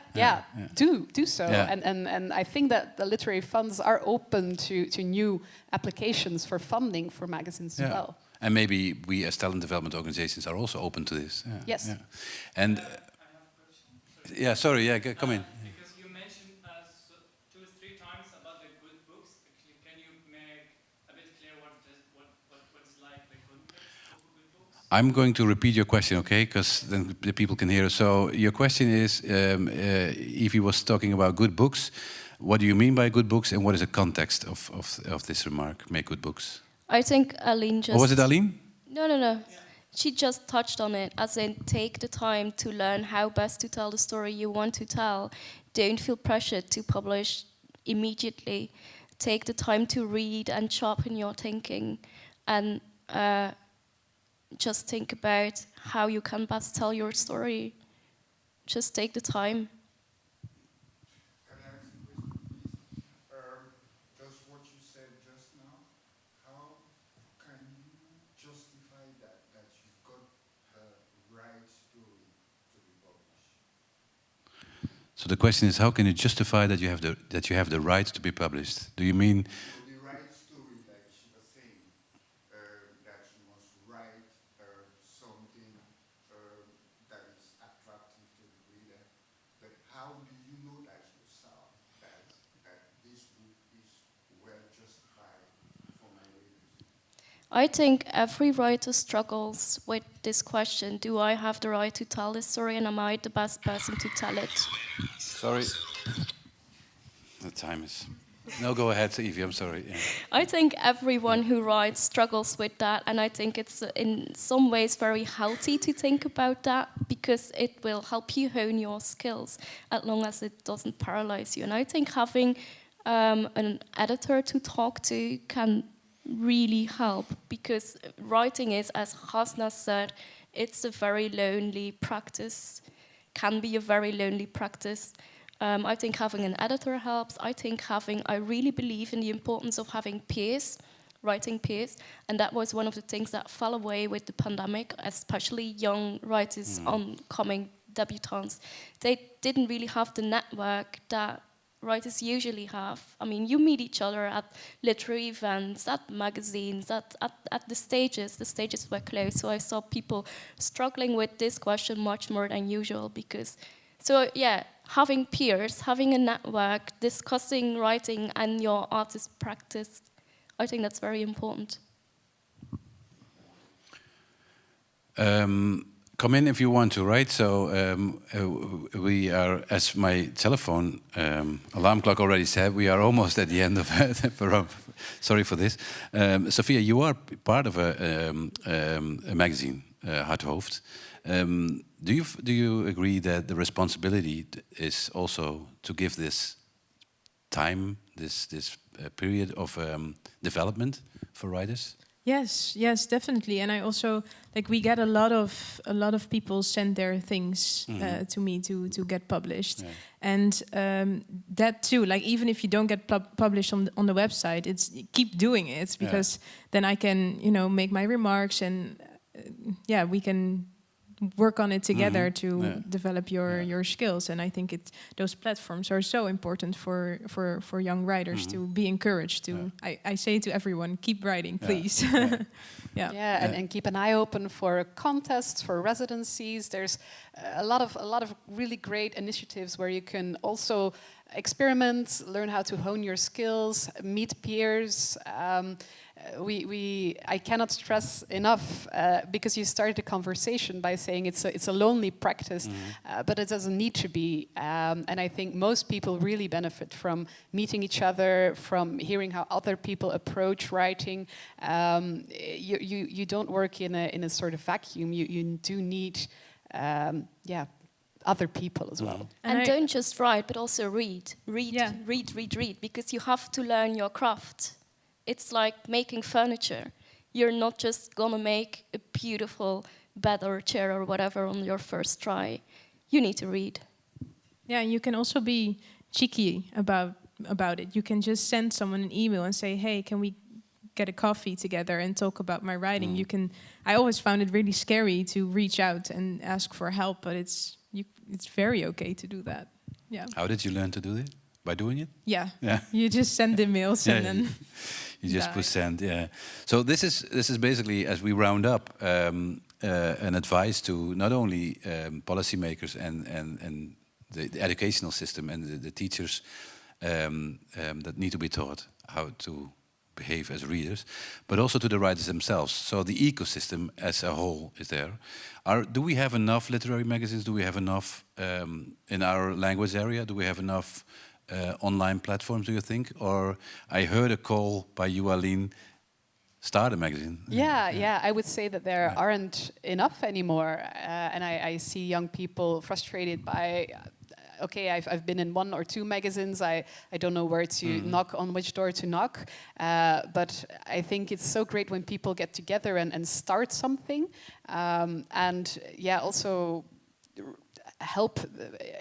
Do so. Yeah. And I think that the literary funds are open to new applications for funding for magazines as well. And maybe we as talent development organizations are also open to this. Yeah. Yes. Yeah. And I have a question. yeah, sorry, come in. Because you mentioned 2 or 3 times about the good books. Actually, can you make a bit clear what is like the context of good books? I'm going to repeat your question, okay? Because then the people can hear. So your question is, if he was talking about good books, what do you mean by good books, and what is the context of this remark? Make good books. I think Aline just... Or was it Aline? No. Yeah. She just touched on it, as in take the time to learn how best to tell the story you want to tell. Don't feel pressured to publish immediately. Take the time to read and sharpen your thinking, and just think about how you can best tell your story. Just take the time. Can I ask a question, please? Just what you said just now, how can you justify that you've got the right story to be published? So the question is, how can you justify that you have the right to be published? Do you mean? So the right story, like she was saying, that you must write something that is attractive to the reader. But how do you know that yourself, that this book is well justified for my readers? I think every writer struggles with this question. Do I have the right to tell this story, and am I the best person to tell it? Sorry. The time is... No, go ahead, Evie, I'm sorry. Yeah. I think everyone who writes struggles with that, and I think it's in some ways very healthy to think about that, because it will help you hone your skills as long as it doesn't paralyze you. And I think having an editor to talk to can really help, because writing is, as Hasna said, it's a very lonely practice, can be a very lonely practice. I think having an editor helps. I really believe in the importance of having peers writing peers, and that was one of the things that fell away with the pandemic, especially young writers, oncoming debutantes. They didn't really have the network that writers usually have. I mean, you meet each other at literary events, at magazines, at the stages. The stages were closed, so I saw people struggling with this question much more than usual because, so yeah, having peers, having a network, discussing writing and your artist practice, I think that's very important. Come in if you want to, right? So we are, as my telephone alarm clock already said, we are almost at the end of it. Sorry for this. Sophia, you are part of a magazine, Hard Hoofd. Do you agree that the responsibility is also to give this time, this period of development for writers? Yes, definitely. And I also we get a lot of people send their things to me to get published, and that too. Like even if you don't get published on the website, it's keep doing it because then I can make my remarks and we can work on it together to develop your skills. And I think those platforms are so important for young writers to be encouraged to. I say to everyone, keep writing, please. And keep an eye open for contests, for residencies. There's a lot of really great initiatives where you can also experiment, learn how to hone your skills, meet peers. I cannot stress enough because you started the conversation by saying it's a lonely practice, but it doesn't need to be. And I think most people really benefit from meeting each other, from hearing how other people approach writing. You don't work in a sort of vacuum. You do need, other people as well. And don't just write, but also read, because you have to learn your craft. It's like making furniture. You're not just gonna make a beautiful bed or chair or whatever on your first try. You need to read. Yeah, and you can also be cheeky about it. You can just send someone an email and say, hey, can we get a coffee together and talk about my writing? I always found it really scary to reach out and ask for help, but it's very okay to do that. Yeah. How did you learn to do it? By doing it? Yeah. You just send emails and then you just push send. Yeah. So this is basically, as we round up, an advice to not only policymakers and the educational system and the teachers that need to be taught how to behave as readers, but also to the writers themselves. So the ecosystem as a whole is there. Do we have enough literary magazines? Do we have enough in our language area? Do we have enough online platforms, do you think? Or I heard a call by you, Aline, start a magazine. Yeah, I would say that there aren't enough anymore. And I see young people frustrated by, I've been in 1 or 2 magazines. I don't know where to knock, on which door to knock. But I think it's so great when people get together and start something. Also help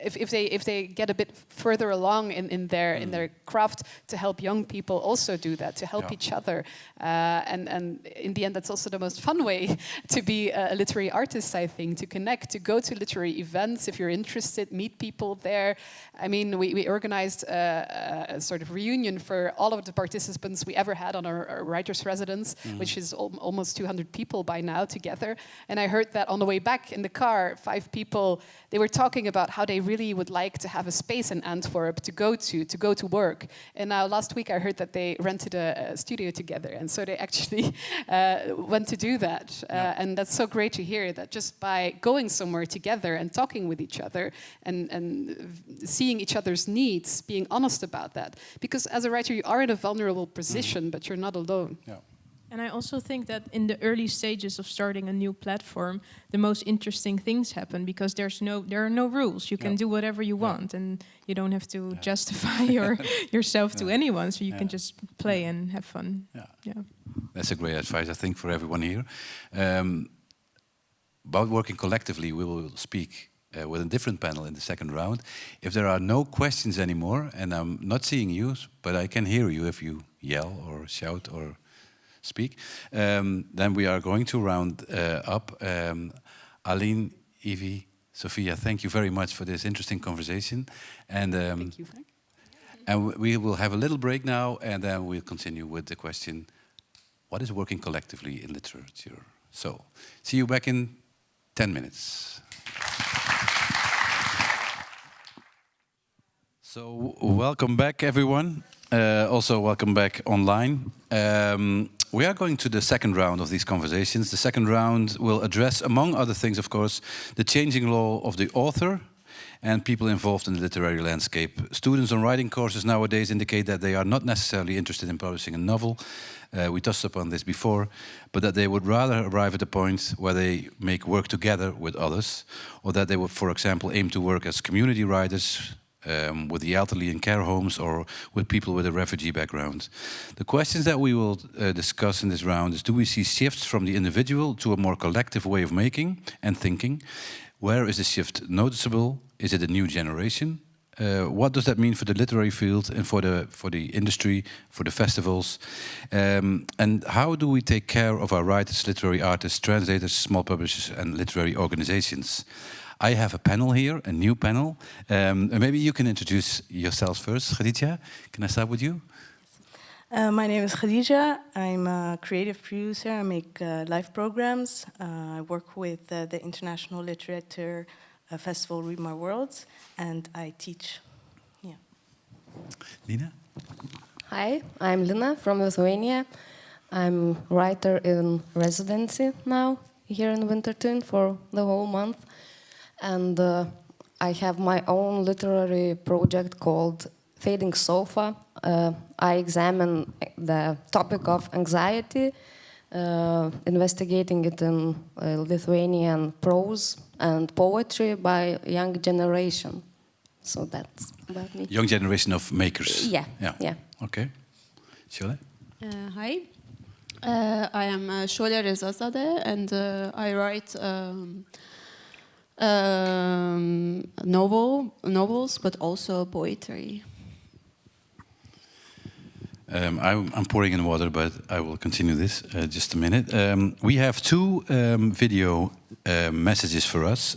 if they get a bit further along in their craft, to help young people also do that, to help each other, and in the end that's also the most fun way to be a literary artist, I think, to connect, to go to literary events if you're interested, meet people there. I mean, we organized a sort of reunion for all of the participants we ever had on our writers' residence, which is almost 200 people by now together. And I heard that on the way back in the car, 5 people, they were talking about how they really would like to have a space in Antwerp to go to work. And now last week I heard that they rented a studio together, and so they actually went to do that. And that's so great to hear that just by going somewhere together and talking with each other and seeing each other's needs, being honest about that. Because as a writer you are in a vulnerable position, but you're not alone. Yeah. And I also think that in the early stages of starting a new platform, the most interesting things happen because there are no rules. You can do whatever you want, and you don't have to justify yourself to anyone. So you can just play and have fun. Yeah. That's a great advice, I think, for everyone here. About working collectively, we will speak with a different panel in the second round. If there are no questions anymore, and I'm not seeing you, but I can hear you if you yell or shout or speak. Then we are going to round up. Aline, Evie, Sophia, thank you very much for this interesting conversation. And Thank you, Frank. and we will have a little break now, and then we'll continue with the question, what is working collectively in literature? So, see you back in 10 minutes. So, welcome back, everyone. Also, welcome back online. We are going to the second round of these conversations. The second round will address, among other things, of course, the changing law of the author and people involved in the literary landscape. Students on writing courses nowadays indicate that they are not necessarily interested in publishing a novel. We touched upon this before, but that they would rather arrive at a point where they make work together with others, or that they would, for example, aim to work as community writers with the elderly in care homes or with people with a refugee background. The questions that we will discuss in this round is, do we see shifts from the individual to a more collective way of making and thinking? Where is the shift noticeable? Is it a new generation? What does that mean for the literary field and for the industry, for the festivals? And how do we take care of our writers, literary artists, translators, small publishers and literary organizations? I have a panel here, a new panel. Maybe you can introduce yourselves first. Khadija, can I start with you? My name is Khadija. I'm a creative producer. I make live programs. I work with the International Literature Festival Read My World, and I teach. Yeah. Lina? Hi, I'm Lina from Lithuania. I'm writer in residency now here in Wintertuin for the whole month. And I have my own literary project called Fading Sofa. I examine the topic of anxiety, investigating it in Lithuanian prose and poetry by young generation. So that's about me. Young generation of makers. Yeah. Okay. Shole? Hi. I am Shole Rezazadeh, and I write novels, but also poetry. I'm pouring in water, but I will continue this just a minute. We have two video messages for us,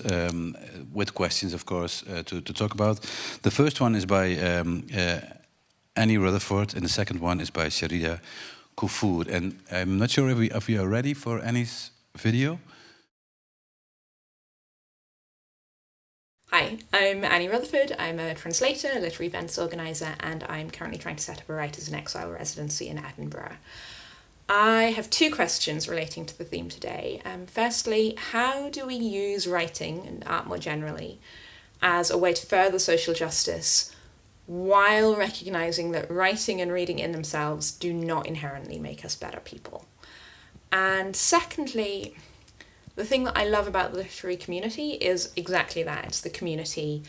with questions, of course, to talk about. The first one is by Annie Rutherford, and the second one is by Sharida Koufour. And I'm not sure if we are ready for Annie's video. Hi, I'm Annie Rutherford. I'm a translator, a literary events organiser, and I'm currently trying to set up a Writers in Exile residency in Edinburgh. I have two questions relating to the theme today. Firstly, how do we use writing, and art more generally, as a way to further social justice while recognising that writing and reading in themselves do not inherently make us better people? And secondly, the thing that I love about the literary community is exactly that. It's the community,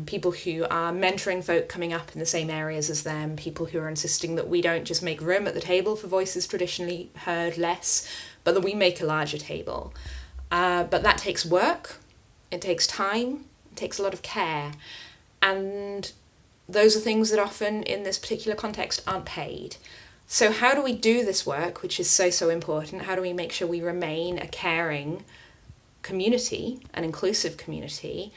people who are mentoring folk coming up in the same areas as them, people who are insisting that we don't just make room at the table for voices traditionally heard less, but that we make a larger table. But that takes work, it takes time, it takes a lot of care. And those are things that often in this particular context aren't paid. So how do we do this work, which is so important? How do we make sure we remain a caring community, an inclusive community,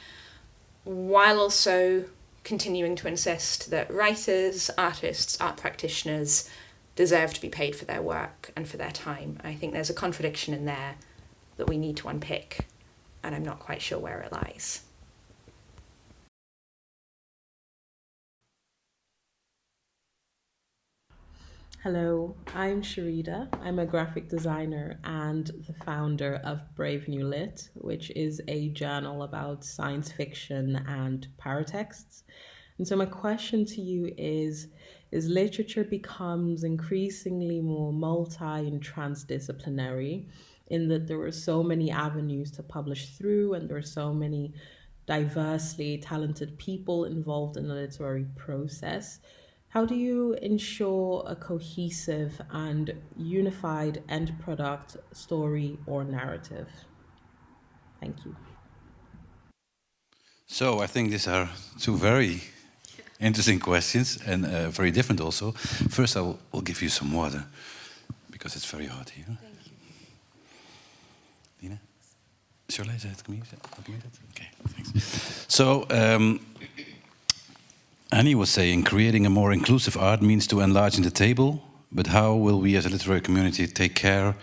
while also continuing to insist that writers, artists, art practitioners deserve to be paid for their work and for their time? I think there's a contradiction in there that we need to unpick, and I'm not quite sure where it lies. Hello, I'm Sharida. I'm a graphic designer and the founder of Brave New Lit, which is a journal about science fiction and paratexts. And so my question to you is literature becomes increasingly more multi and transdisciplinary in that there are so many avenues to publish through, and there are so many diversely talented people involved in the literary process. How do you ensure a cohesive and unified end product, story, or narrative? Thank you. So I think these are two very interesting questions and very different also. First, I will give you some water because it's very hot here. Thank you. Lina? Shall I say it? Okay, thanks. So, Annie was saying, creating a more inclusive art means to enlarge the table, but how will we as a literary community take care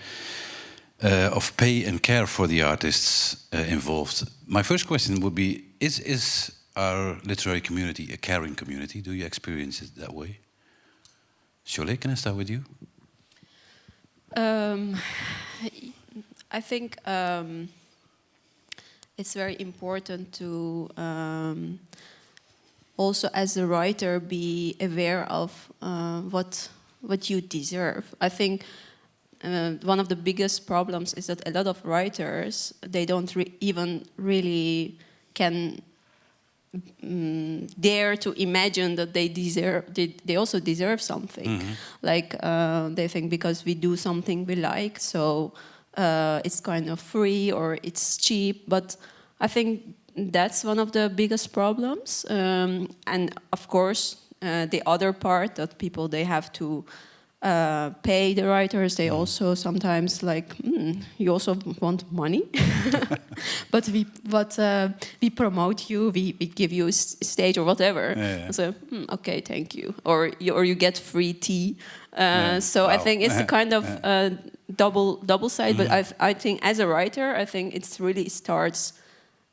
of pay and care for the artists involved? My first question would be, is our literary community a caring community? Do you experience it that way? Cholet, can I start with you? I think it's very important to also, as a writer, be aware of what you deserve. I think one of the biggest problems is that a lot of writers, they don't even really can dare to imagine that they also deserve something. Mm-hmm. Like they think because we do something we like, so it's kind of free or it's cheap. But I think that's one of the biggest problems. And of course, the other part that people, they have to pay the writers. They also sometimes like, you also want money. but we promote you, we give you a stage or whatever. Yeah. So, okay, thank you. Or you get free tea. So wow. I think it's a kind of double side. Mm-hmm. But I think as a writer, I think it really starts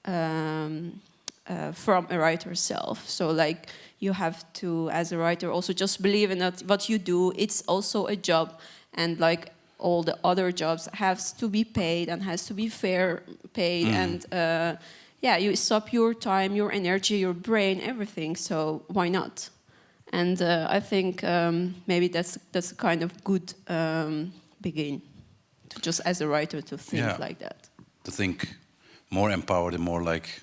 from a writer self. So like you have to, as a writer, also just believe in that what you do, it's also a job, and like all the other jobs has to be paid and has to be fair paid. And you stop your time, your energy, your brain, everything. So why not? And I think maybe that's a kind of good begin to just as a writer to think like that. To think more empowered and more like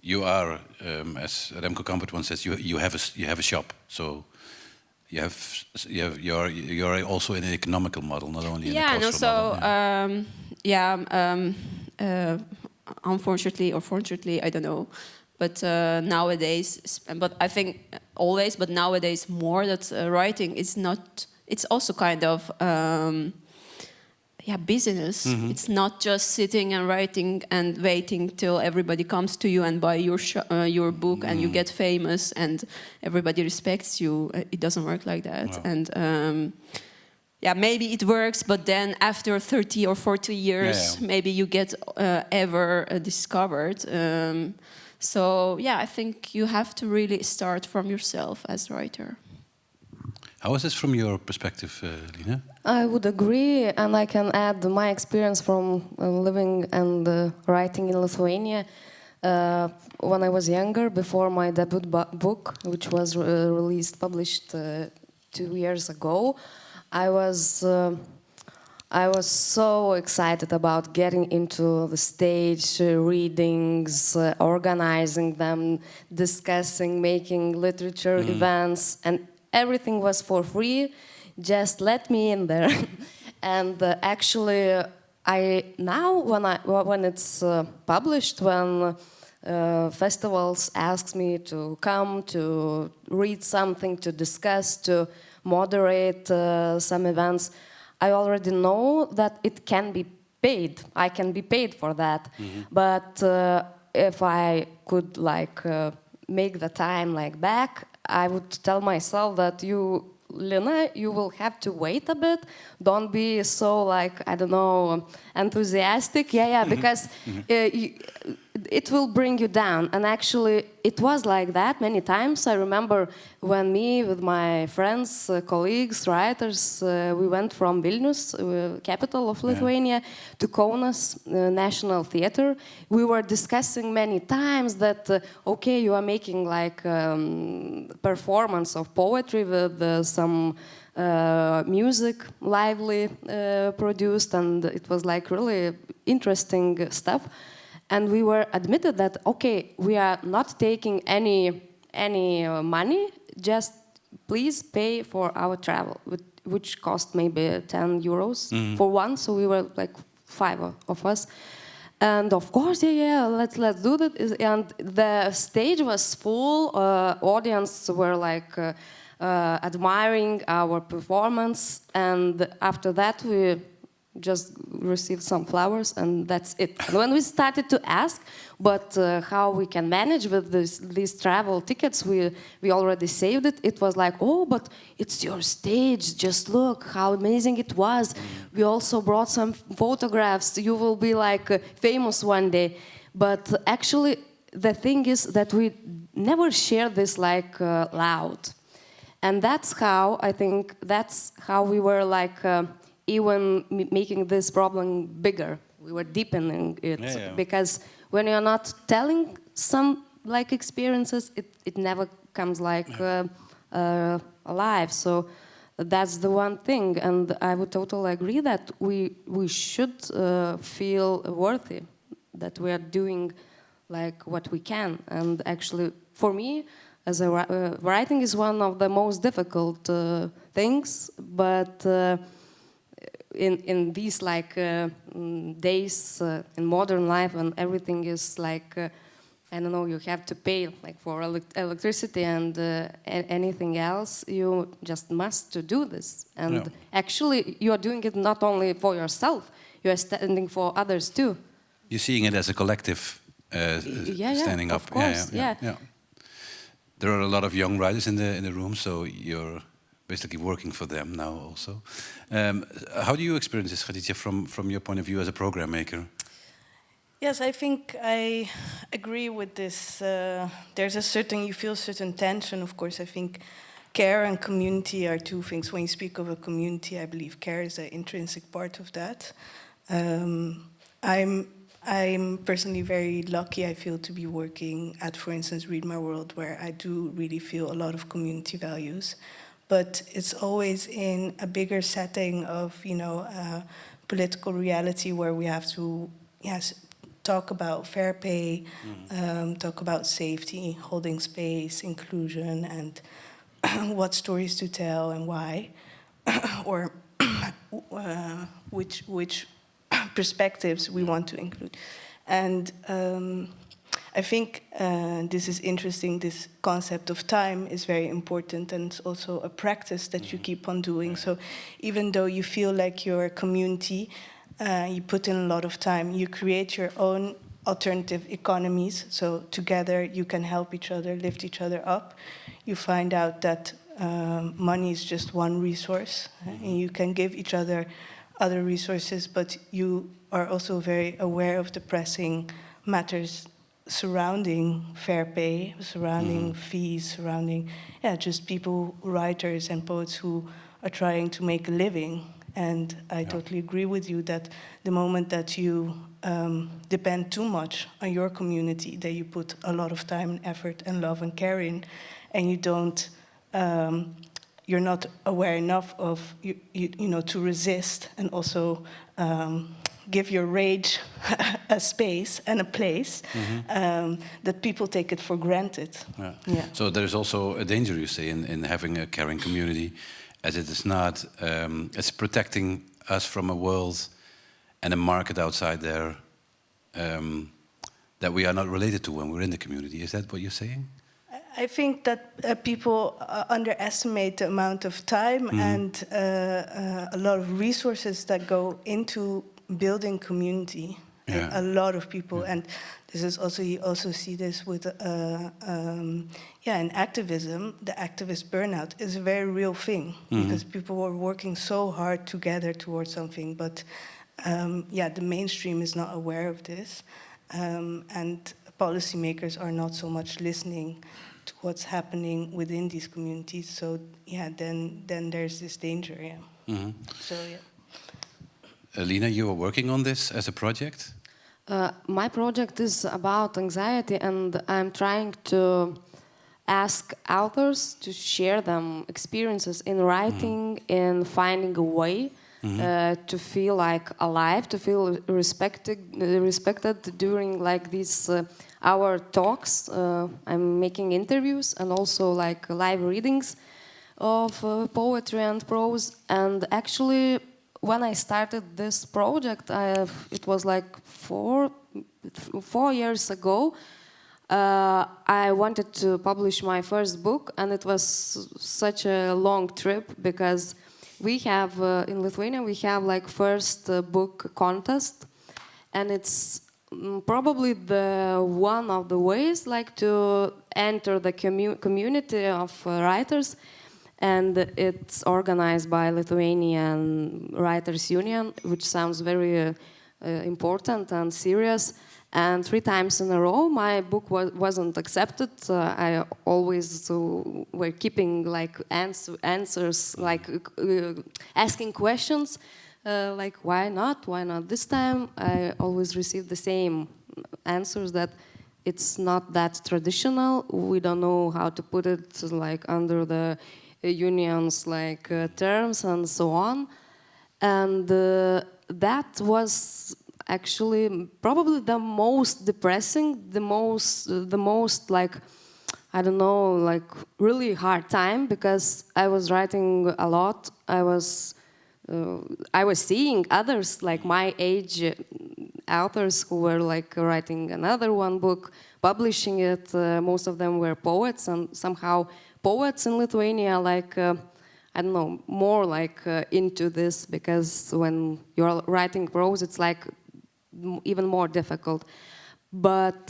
you are, as Remco Kampert once says, you have a shop, so you're also in an economical model, not only in a cultural model. Unfortunately or fortunately, I don't know, but nowadays, but I think always, but nowadays more, that writing is not. It's also kind of. Business. Mm-hmm. It's not just sitting and writing and waiting till everybody comes to you and buy your book and you get famous and everybody respects you. It doesn't work like that. No. And maybe it works, but then after 30 or 40 years, maybe you get ever discovered. I think you have to really start from yourself as a writer. How is this from your perspective, Lina? I would agree, and I can add my experience from living and writing in Lithuania. When I was younger, before my debut book, which was published 2 years ago, I was so excited about getting into the stage readings, organizing them, discussing, making literature events, and everything was for free. Just let me in there. And actually, when it's published, when festivals ask me to come to read something, to discuss, to moderate some events, I already know that it can be paid. I can be paid for that. Mm-hmm. But if I could make the time back, I would tell myself that Lina, you will have to wait a bit. Don't be so enthusiastic. Because it will bring you down. And actually, it was like that many times. I remember when me, with my friends, colleagues, writers, we went from Vilnius, capital of Lithuania, to Kaunas National Theatre. We were discussing many times that, you are making performance of poetry with some music lively produced, and it was really interesting stuff. And we were admitted that, we are not taking any money, just please pay for our travel, which cost maybe 10 euros for one. So we were 5 of us. And of course, let's do that. And the stage was full. Audience were admiring our performance, and after that we just received some flowers, and that's it. And when we started to ask, but how we can manage with these travel tickets, we already saved it. It was like, oh, but it's your stage. Just look how amazing it was. We also brought some photographs. You will be like famous one day. But actually, the thing is that we never share this like loud, and that's how I think that's how we were like. Even making this problem bigger, we were deepening it, because when you're not telling some like experiences, it never comes like alive. So that's the one thing, and I would totally agree that we should feel worthy that we are doing like what we can. And actually, for me, as a writing is one of the most difficult things, but. In these like days in modern life, when everything is like I don't know, you have to pay like for electricity and anything else, you just must to do this. And actually, you are doing it not only for yourself; you are standing for others too. You're seeing it as a collective standing up. Of course, yeah. There are a lot of young writers in the room, so you're basically working for them now also. How do you experience this, Khadija, from your point of view as a program maker? Yes, I think I agree with this. There's you feel certain tension, of course. I think care and community are two things. When you speak of a community, I believe care is an intrinsic part of that. I'm personally very lucky, I feel, to be working at, for instance, Read My World, where I do really feel a lot of community values. But it's always in a bigger setting of, political reality where we have to, talk about fair pay, talk about safety, holding space, inclusion, and what stories to tell and why, or which perspectives we want to include. And I think this is interesting. This concept of time is very important, and it's also a practice that you keep on doing. So even though you feel like you're a community, you put in a lot of time, you create your own alternative economies. So together you can help each other, lift each other up. You find out that money is just one resource, and you can give each other other resources, but you are also very aware of the pressing matters surrounding fair pay, surrounding fees, surrounding just people, writers and poets who are trying to make a living. And I totally agree with you that the moment that you depend too much on your community, that you put a lot of time and effort and love and care in, and you don't, you're not aware enough of, to resist and also give your rage a space and a place, that people take it for granted. So there is also a danger, you say, in having a caring community, as it is not, it's protecting us from a world and a market outside there that we are not related to when we're in the community. Is that what you're saying? I think that people underestimate the amount of time and a lot of resources that go into building community. A lot of people, and this is also, you also see this with in activism. The activist burnout is a very real thing, because people are working so hard together towards something, but the mainstream is not aware of this, and policymakers are not so much listening to what's happening within these communities. So then there's this danger. So Lina, you are working on this as a project? My project is about anxiety, and I'm trying to ask authors to share them experiences in writing, in finding a way to feel like alive, to feel respected during like these our talks. I'm making interviews and also like live readings of poetry and prose. And actually, when I started this project, it was like four years ago. I wanted to publish my first book, and it was such a long trip because we have in Lithuania we have like first book contest, and it's probably the one of the ways like to enter the community of writers, and it's organized by Lithuanian Writers Union, which sounds very important and serious. And 3 times in a row, my book wasn't accepted. I always were keeping like answers, like asking questions, like why not this time? I always received the same answers, that it's not that traditional. We don't know how to put it like under the union's like terms and so on. And that was actually probably the most depressing, the most like, I don't know, like really hard time, because I was writing a lot. I was seeing others like my age authors who were like writing another one book, publishing it. Most of them were poets, and somehow poets in Lithuania like I don't know, more like into this, because when you're writing prose, it's like even more difficult. But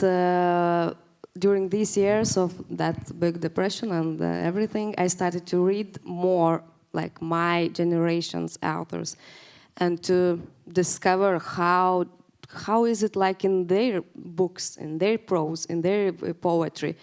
during these years of that big depression and everything, I started to read more like my generation's authors, and to discover how is it like in their books, in their prose, in their poetry.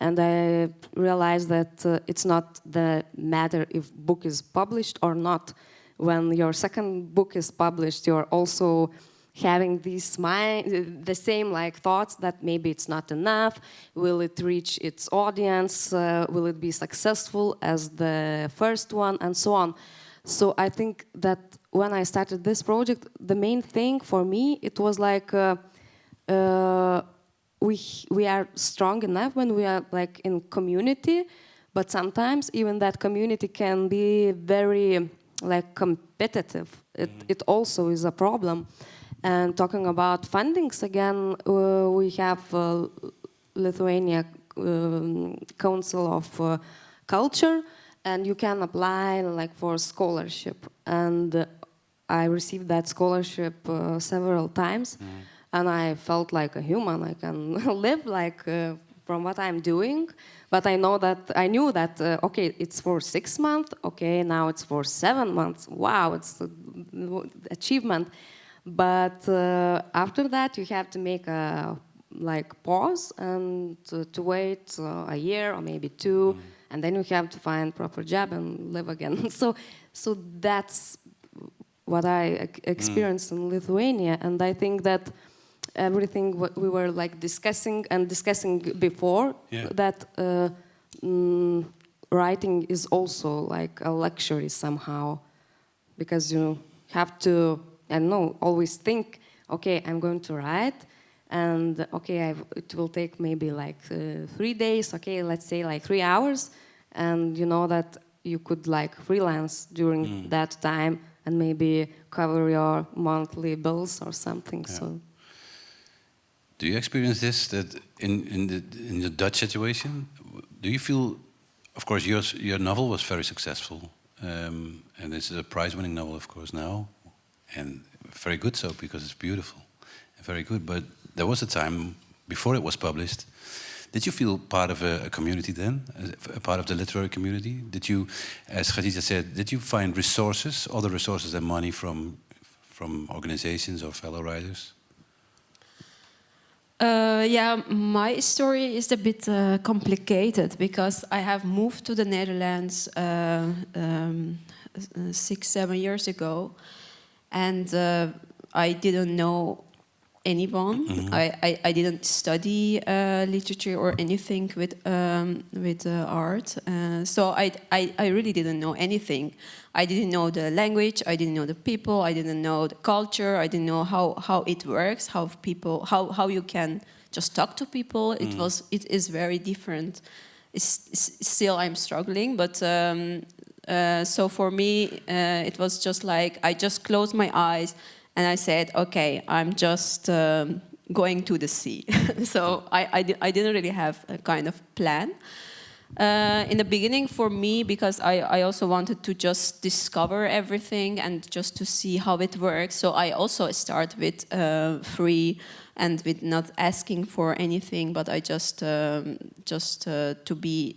And I realized that it's not the matter if book is published or not. When your second book is published, you're also having the same like thoughts that maybe it's not enough. Will it reach its audience? Will it be successful as the first one, and so on. So I think that when I started this project, the main thing for me, it was like we are strong enough when we are like in community, but sometimes even that community can be very like competitive. It also is a problem. And talking about fundings again, we have Lithuania Council of Culture, and you can apply like for scholarship. And I received that scholarship several times, and I felt like a human. I can live like from what I'm doing, but I knew that okay, it's for 6 months. Okay, now it's for 7 months. Wow, it's an achievement. But after that, you have to make a like pause and to wait a year or maybe 2, and then you have to find proper job and live again. So that's what I experienced in Lithuania, and I think that everything what we were like discussing before, that writing is also like a luxury somehow, because you have to, I don't know, always think, okay, I'm going to write, and okay, it will take maybe like 3 days, okay, let's say like 3 hours, and you know that you could like freelance during that time and maybe cover your monthly bills or something. Yeah. So, do you experience this, that in the Dutch situation? Do you feel, of course, your novel was very successful, and it's a prize-winning novel, of course, now. And very good so, because it's beautiful and very good. But there was a time before it was published. Did you feel part of a community then, a part of the literary community? Did you, as Khadija said, did you find resources, other resources than money from organizations or fellow writers? Yeah, my story is a bit complicated, because I have moved to the Netherlands 6-7 years ago. And I didn't know anyone. I didn't study literature or anything with art. So I really didn't know anything. I didn't know the language. I didn't know the people. I didn't know the culture. I didn't know how it works. How you can just talk to people. It is very different. Still I'm struggling, but. So for me, it was just like I just closed my eyes and I said, okay, I'm just going to the sea. So I didn't really have a kind of plan. In the beginning for me, because I also wanted to just discover everything and just to see how it works. So I also start with free and with not asking for anything, but I just to be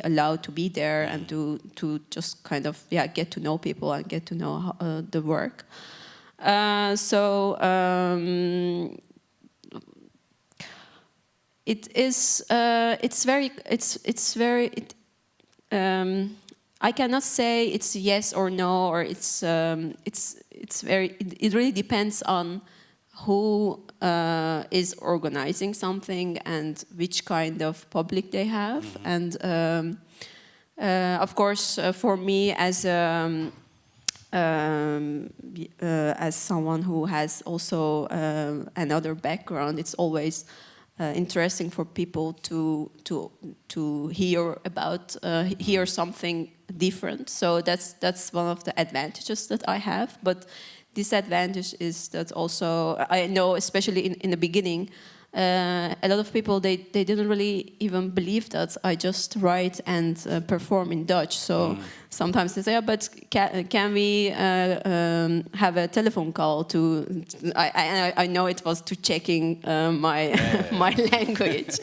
allowed to be there and to just kind of get to know people and get to know how, the work. I cannot say it's yes or no, or it really depends on who is organizing something and which kind of public they have. And of course, for me as someone who has also another background, it's always interesting for people to hear about hear something different. So that's one of the advantages that I have. But disadvantage is that also I know, especially in the beginning, a lot of people they didn't really even believe that I just write and perform in Dutch. So sometimes they say, but can we have a telephone call to? I know it was to checking my language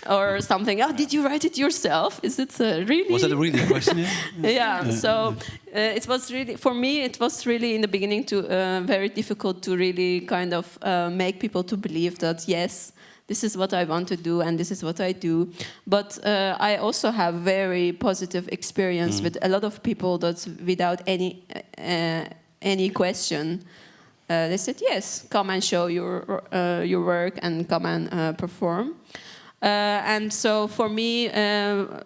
or something. Oh, did you write it yourself? Is it really? Was that a really question? Yeah. So it was really, for me, it was really in the beginning very difficult to really kind of make people to believe that yes, this is what I want to do and this is what I do. But I also have very positive experience with a lot of people that without any question, they said yes, come and show your work and come and perform. And so for me,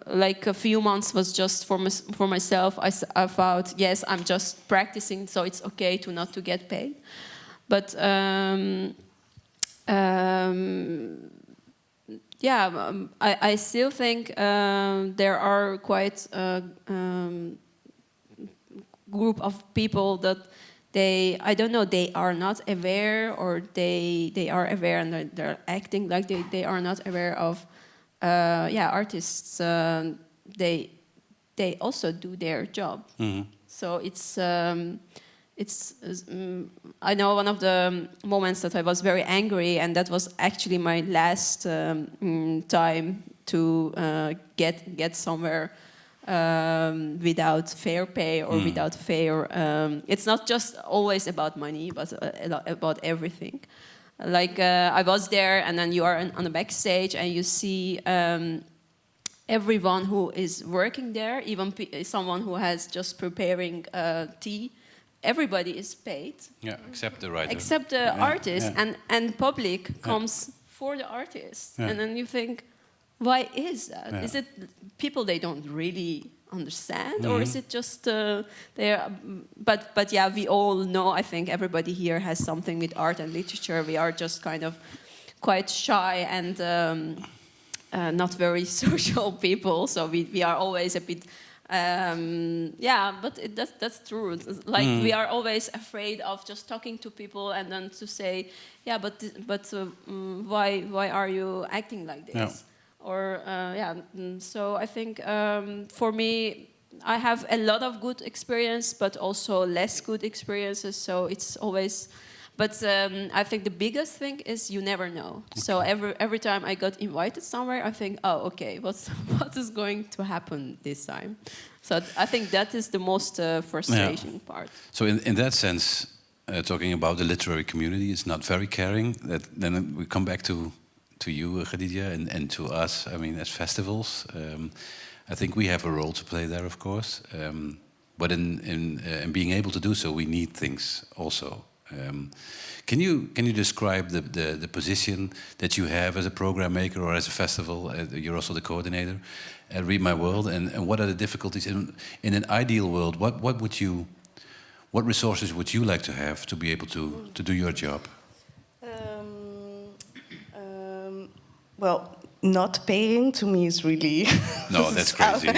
like a few months was just for myself. I thought, yes, I'm just practicing, so it's okay to get paid. But I still think there are quite a group of people that they are not aware, or they are aware and they're acting like they are not aware of artists. They also do their job. So I know one of the moments that I was very angry, and that was actually my last time to get somewhere without fair pay or without fair. It's not just always about money, but about everything. Like I was there, and then you are on the backstage, and you see everyone who is working there, even someone who has just preparing tea. Everybody is paid. Yeah, except the writer. Except the artist, and public comes for the artist. And then you think, why is that? Yeah. Is it people they don't really understand, or is it just they are? But yeah, we all know. I think everybody here has something with art and literature. We are just kind of quite shy and not very social people. So we are always a bit. But that's true. Like we are always afraid of just talking to people and then to say, why are you acting like this? Yeah. Or so I think for me, I have a lot of good experience, but also less good experiences. So it's always. But I think the biggest thing is you never know. Okay. So every time I got invited somewhere, I think, oh, okay, what is going to happen this time? So I think that is the most frustrating part. So in that sense, talking about the literary community, it's not very caring. Then we come back to you, Khadija, and to us. I mean, as festivals, I think we have a role to play there, of course. But in being able to do so, we need things also. Can you describe the position that you have as a program maker or as a festival? You're also the coordinator at Read My World, and what are the difficulties in an ideal world? What resources would you like to have to be able to do your job? Well, not paying to me is really no, that's crazy.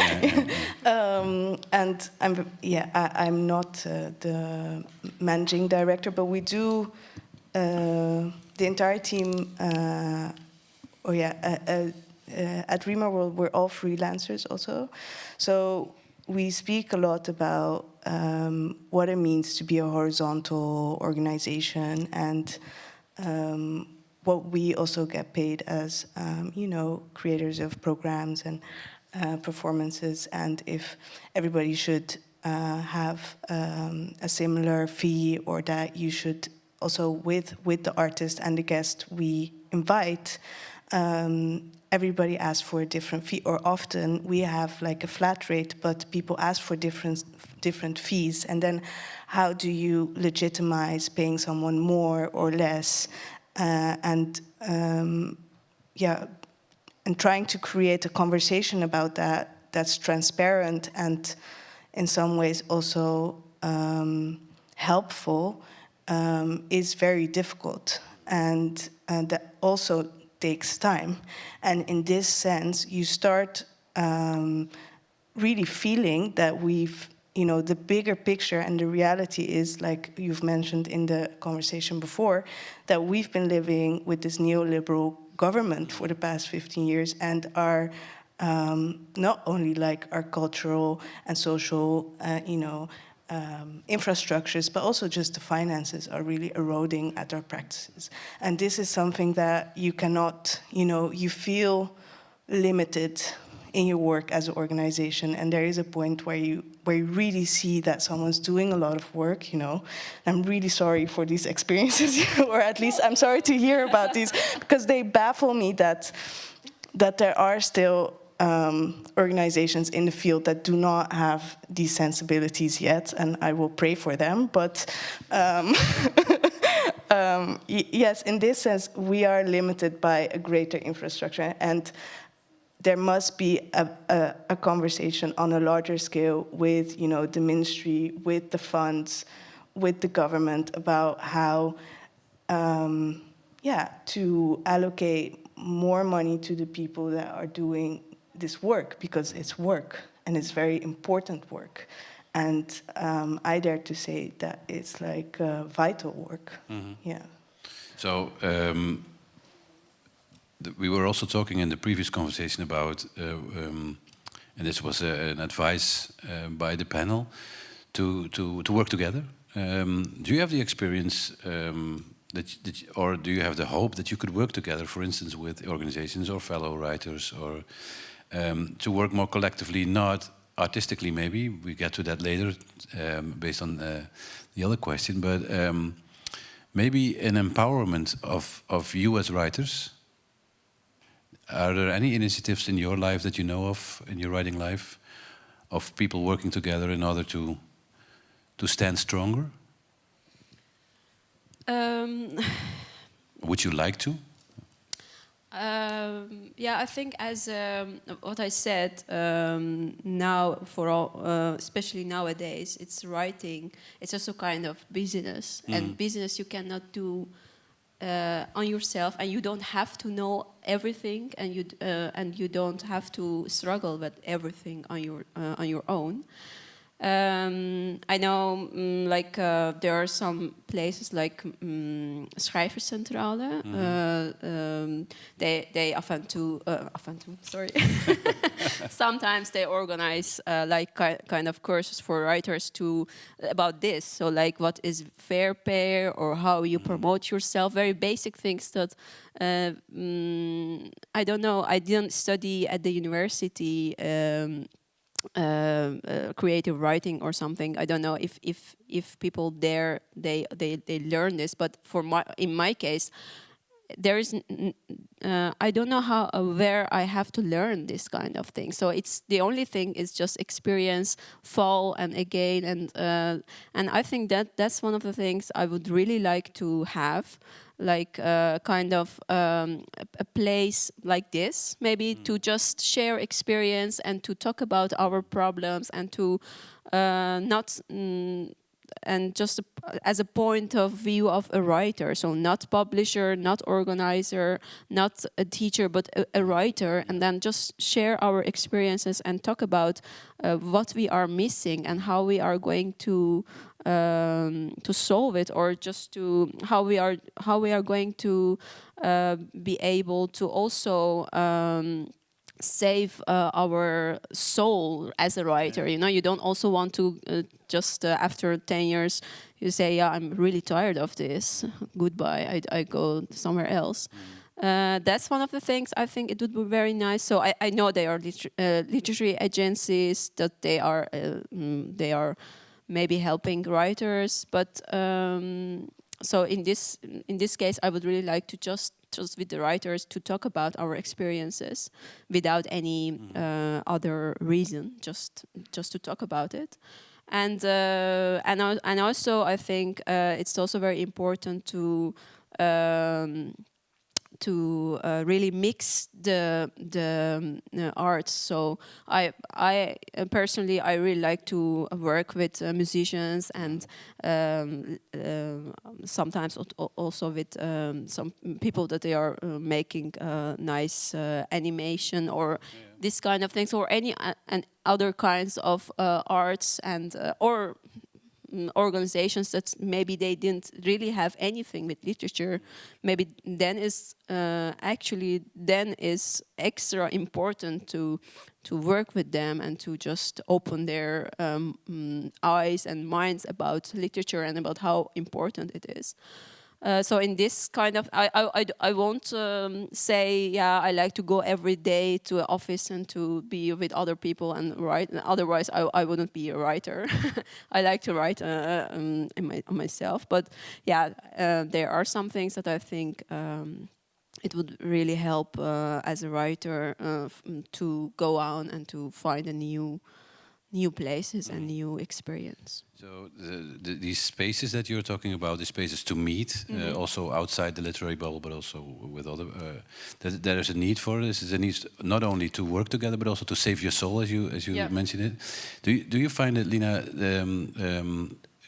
And I'm not the managing director, but we do the entire team, at Rima World, we're all freelancers also. So we speak a lot about what it means to be a horizontal organization and what we also get paid as, creators of programs and performances, and if everybody should have a similar fee, or that you should also with the artist and the guest we invite, everybody asks for a different fee, or often we have like a flat rate, but people ask for different fees, and then how do you legitimize paying someone more or less, and trying to create a conversation about that that's transparent and in some ways also helpful, is very difficult, and that also takes time. And in this sense, you start really feeling that we've, the bigger picture and the reality is, like you've mentioned in the conversation before, that we've been living with this neoliberal government for the past 15 years, and our not only like our cultural and social, infrastructures, but also just the finances are really eroding at our practices. And this is something that you cannot, you feel limited in your work as an organization, and there is a point where you really see that someone's doing a lot of work. I'm really sorry for these experiences, or at least I'm sorry to hear about these, because they baffle me that there are still organizations in the field that do not have these sensibilities yet, and I will pray for them. But yes, in this sense, we are limited by a greater infrastructure, and there must be a conversation on a larger scale with, the ministry, with the funds, with the government about how, to allocate more money to the people that are doing this work, because it's work and it's very important work. And I dare to say that it's like vital work. Mm-hmm. Yeah. So we were also talking in the previous conversation about, and this was an advice by the panel, to work together. Do you have the experience or do you have the hope that you could work together, for instance, with organizations or fellow writers, or to work more collectively, not artistically maybe, we get to that later based on the other question, but maybe an empowerment of you as writers? Are there any initiatives in your life that you know of, in your writing life, of people working together in order to stand stronger? Would you like to? Yeah, I think as what I said, now for all, especially nowadays, it's writing. It's also kind of business, and business you cannot do on yourself, and you don't have to know everything, and you don't have to struggle with everything on your own. I know, there are some places like Schrijverscentrale. They sorry. Sometimes they organize kind of courses for writers about this. So like what is fair pay, or how you promote yourself. Very basic things that I don't know. I didn't study at the university. Creative writing or something. I don't know if people there they learn this, but in my case, there is I don't know where I have to learn this kind of thing. So it's the only thing is just experience, fall and again, and I think that's one of the things I would really like to have. Like kind of a place like this, maybe to just share experience and to talk about our problems, and to not and just as a point of view of a writer, so not publisher, not organizer, not a teacher, but a writer, and then just share our experiences and talk about what we are missing and how we are going to solve it, or just to how we are going to be able to also save our soul as a writer. You know, you don't also want to just after 10 years you say, yeah, I'm really tired of this, goodbye, I go somewhere else. That's one of the things I think it would be very nice. So I know there are literary agencies that they are maybe helping writers, but so in this case I would really like to just with the writers to talk about our experiences without any other reason, just to talk about it. And also I think it's also very important to really mix the arts. So I personally I really like to work with musicians and sometimes also with some people that they are making nice animation or this kind of things, or any and other kinds of arts and or organizations that maybe they didn't really have anything with literature. Maybe then is extra important to work with them and to just open their eyes and minds about literature and about how important it is. So in this kind of, I won't say, yeah, I like to go every day to an office and to be with other people and write. Otherwise, I wouldn't be a writer. I like to write myself. But yeah, there are some things that I think it would really help as a writer to go on and to find a new places and new experience. So these spaces that you're talking about, the spaces to meet, also outside the literary bubble, but also with other, there is a need for this. Is a need not only to work together, but also to save your soul, as you mentioned it. Do you find it, Lina,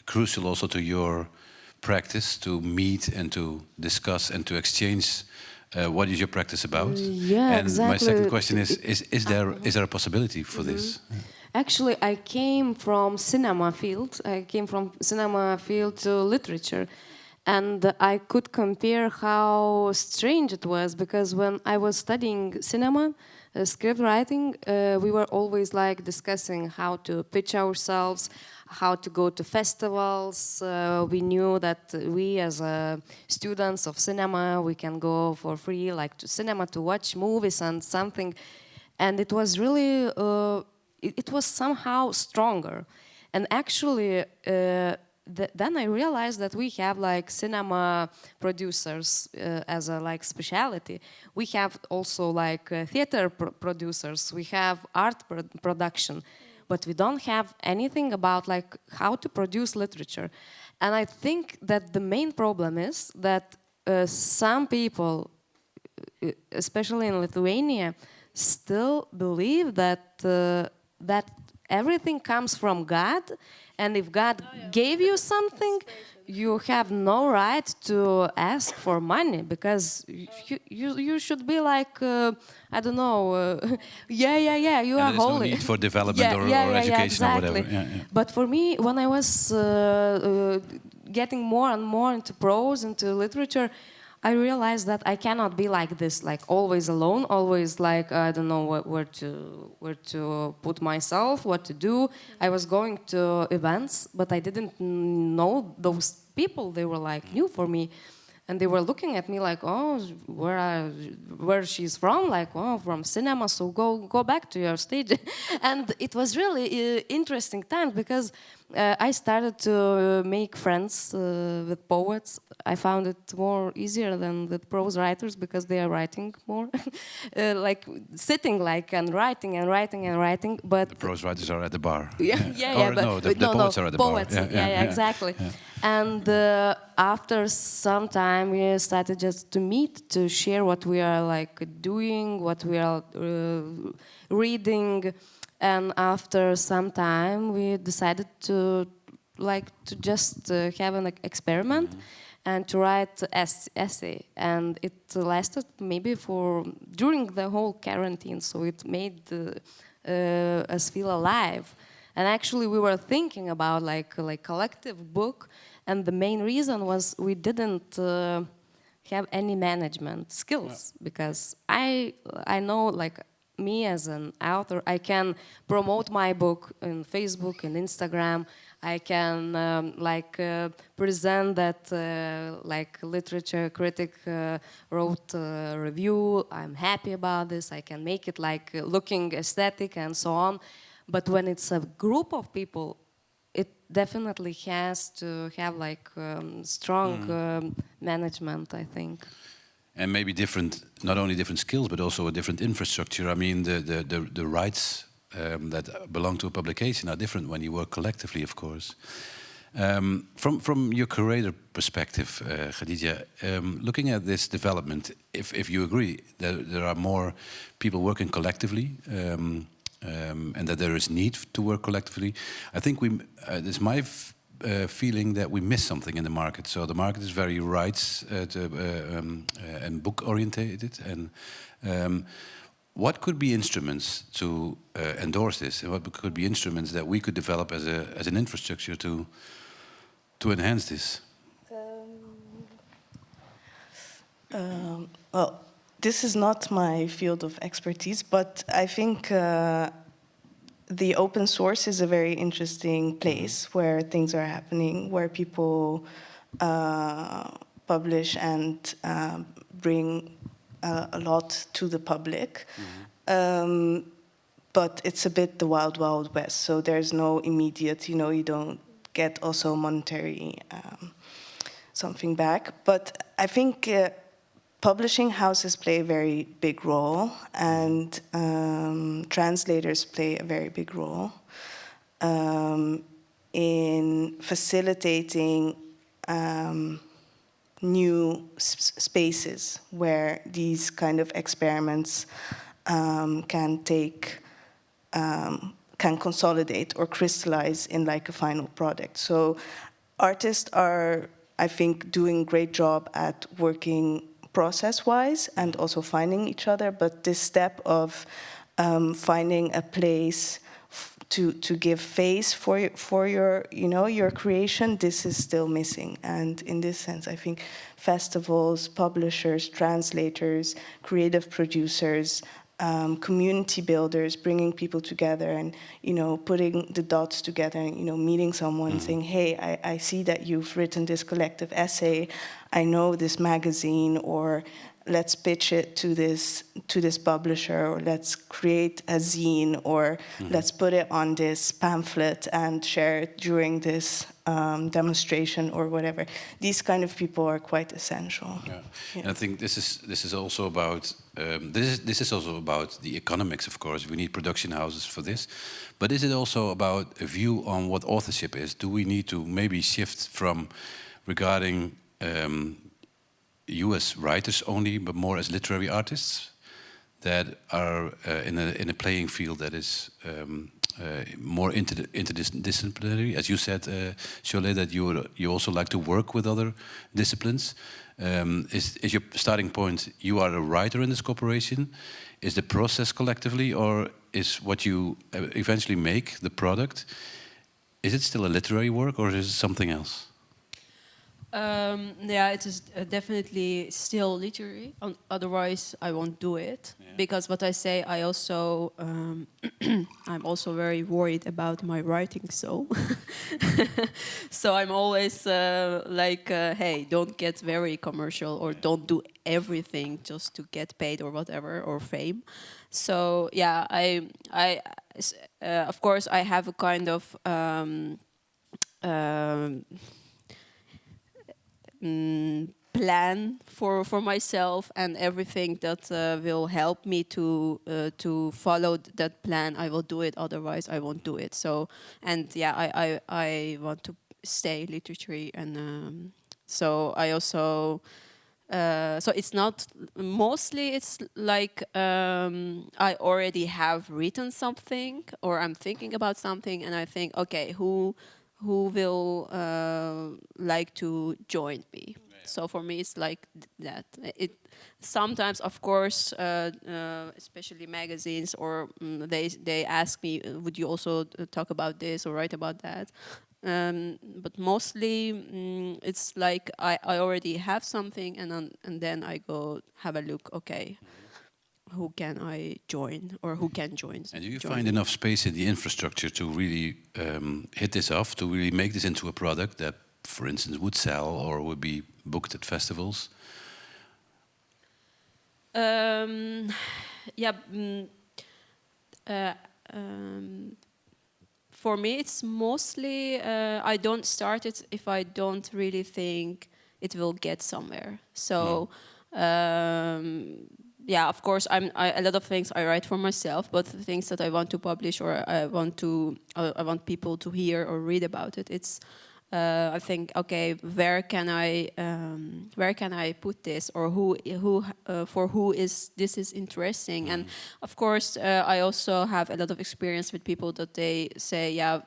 crucial also to your practice to meet and to discuss and to exchange? What is your practice about? Yeah, and exactly. My second question is there a possibility for this? Actually, I came from cinema field. I came from cinema field to literature. And I could compare how strange it was, because when I was studying cinema, script writing, we were always like discussing how to pitch ourselves, how to go to festivals. We knew that we as students of cinema, we can go for free like to cinema to watch movies and something. And it was really, it was somehow stronger. And actually, then I realized that we have like cinema producers as a like specialty. We have also like theater producers. We have art production, but we don't have anything about like how to produce literature. And I think that the main problem is that some people, especially in Lithuania, still believe that that everything comes from God, and if God gave you something, you have no right to ask for money, because you should be like I don't know, you are holy. No need for development or education exactly. or whatever. But for me, when I was getting more and more into prose, into literature, I realized that I cannot be like this, like always alone, always like I don't know where to put myself, what to do. I was going to events, but I didn't know those people. They were like new for me, and they were looking at me like, oh, where she's from? Like, oh, from cinema. So go back to your stage. And it was really interesting time, because I started to make friends with poets. I found it more easier than with prose writers, because they are writing more, like sitting like and writing. But the prose writers are at the bar. The poets are at the bar. Exactly. Yeah. And after some time, we started just to meet, to share what we are like doing, what we are reading. And after some time, we decided to like to just have an experiment and to write essay, and it lasted maybe for during the whole quarantine, so it made us feel alive. And actually we were thinking about like collective book, and the main reason was we didn't have any management skills, because I know, like, me as an author, I can promote my book on Facebook and Instagram. I can present that like literature critic wrote a review. I'm happy about this. I can make it like looking aesthetic and so on. But when it's a group of people, it definitely has to have like strong management, I think. And maybe different, not only different skills, but also a different infrastructure. I mean, the rights that belong to a publication are different when you work collectively, of course. From your curator perspective, Khadija, looking at this development, if you agree that there are more people working collectively, and that there is need to work collectively, I think it's my feeling that we miss something in the market. So the market is very rights and book orientated. And what could be instruments to endorse this? And what could be instruments that we could develop as an infrastructure to enhance this? Well, this is not my field of expertise, but I think the open source is a very interesting place where things are happening, where people publish and bring a lot to the public. But it's a bit the wild, wild west. So there's no immediate, you don't get also monetary something back. But I think publishing houses play a very big role, and translators play a very big role in facilitating new spaces where these kind of experiments can consolidate or crystallize in like a final product. So artists are, I think, doing a great job at working process-wise and also finding each other, but this step of finding a place to give face for your your creation, this is still missing. And in this sense, I think festivals, publishers, translators, creative producers, community builders, bringing people together and putting the dots together, and meeting someone, saying, hey, I see that you've written this collective essay, I know this magazine, or let's pitch it to this publisher, or let's create a zine, or let's put it on this pamphlet and share it during this demonstration or whatever. These kind of people are quite essential. Yeah. And I think this is also about this is also about the economics, of course. We need production houses for this, but is it also about a view on what authorship is? Do we need to maybe shift from regarding you as writers only, but more as literary artists that are in a playing field that is more interdisciplinary? As you said, Cholet, that you also like to work with other disciplines. Is your starting point, you are a writer in this corporation? Is the process collectively, or is what you eventually make, the product, is it still a literary work, or is it something else? Yeah, it is definitely still literary. Otherwise, I won't do it. Yeah. Because what I say, I also I'm also very worried about my writing. So I'm always hey, don't get very commercial, or don't do everything just to get paid or whatever, or fame. So yeah, I of course I have a kind of plan for myself, and everything that will help me to follow that plan, I will do it. Otherwise, I won't do it. So, and yeah, I want to stay literary, and so I also so it's not mostly. It's like I already have written something, or I'm thinking about something, and I think, okay, who who will like to join me. So for me, it's like that. It sometimes, of course, especially magazines, or they ask me, would you also talk about this or write about that? But mostly, it's like I already have something, and then I go have a look. Okay, who can I join, or who can join? And do you find enough space in the infrastructure to really hit this off, to really make this into a product that, for instance, would sell or would be booked at festivals? Yeah. For me, it's mostly I don't start it if I don't really think it will get somewhere. So. Yeah, of course, a lot of things I write for myself, but the things that I want to publish or I want people to hear or read about it. It's I think, okay, where can I put this, or for who is this is interesting? And of course, I also have a lot of experience with people that they say, yeah,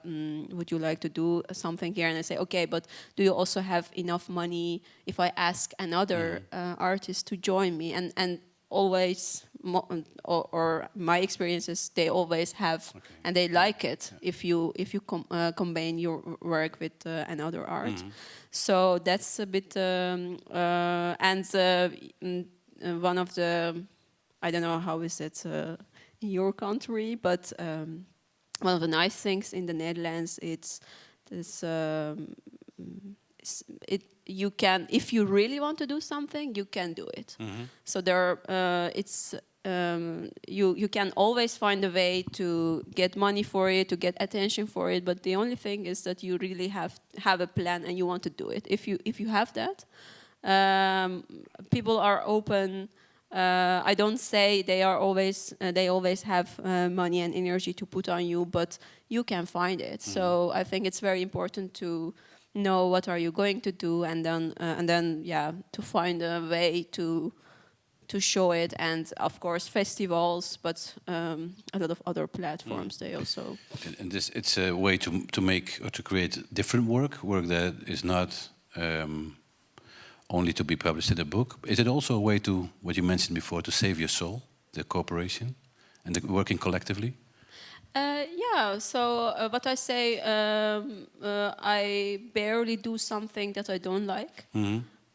would you like to do something here? And I say, okay, but do you also have enough money if I ask another artist to join me? And always, or my experiences, they always have, and they like it if you combine your work with another art. So that's a bit, and one of the, I don't know how is it in your country, but one of the nice things in the Netherlands, it's this. You can, if you really want to do something, you can do it. So there, you can always find a way to get money for it, to get attention for it. But the only thing is that you really have a plan and you want to do it. If you have that, people are open. I don't say they always have money and energy to put on you, but you can find it. So I think it's very important to know what are you going to do, and then to find a way to show it. And of course festivals, but a lot of other platforms they also. And this, it's a way to make or to create different work that is not only to be published in a book. Is it also a way to, what you mentioned before, to save your soul, the cooperation and the working collectively? Yeah, so what I say, I barely do something that I don't like,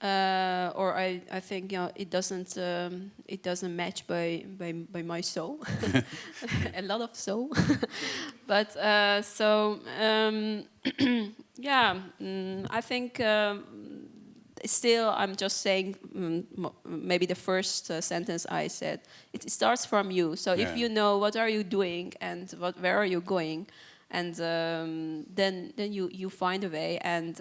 or I think it doesn't match by my soul, a lot of soul, but I think. Still, I'm just saying, maybe the first sentence I said, it starts from you. So if you know what are you doing and where are you going, and then you find a way. And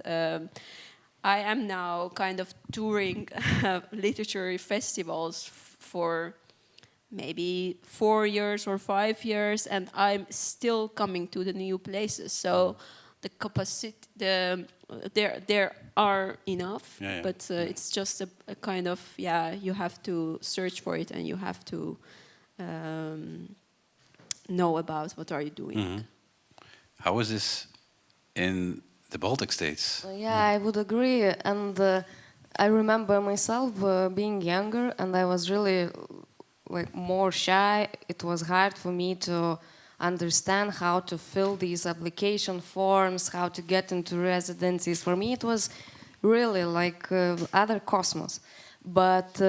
I am now kind of touring literary festivals for maybe 4 years or 5 years, and I'm still coming to the new places. So the capacity, there are enough, but it's just a kind of, you have to search for it, and you have to know about what are you doing. How is this in the Baltic states? Yeah, I would agree. And I remember myself being younger, and I was really more shy. It was hard for me to understand how to fill these application forms, how to get into residencies. For me, it was really like other cosmos. But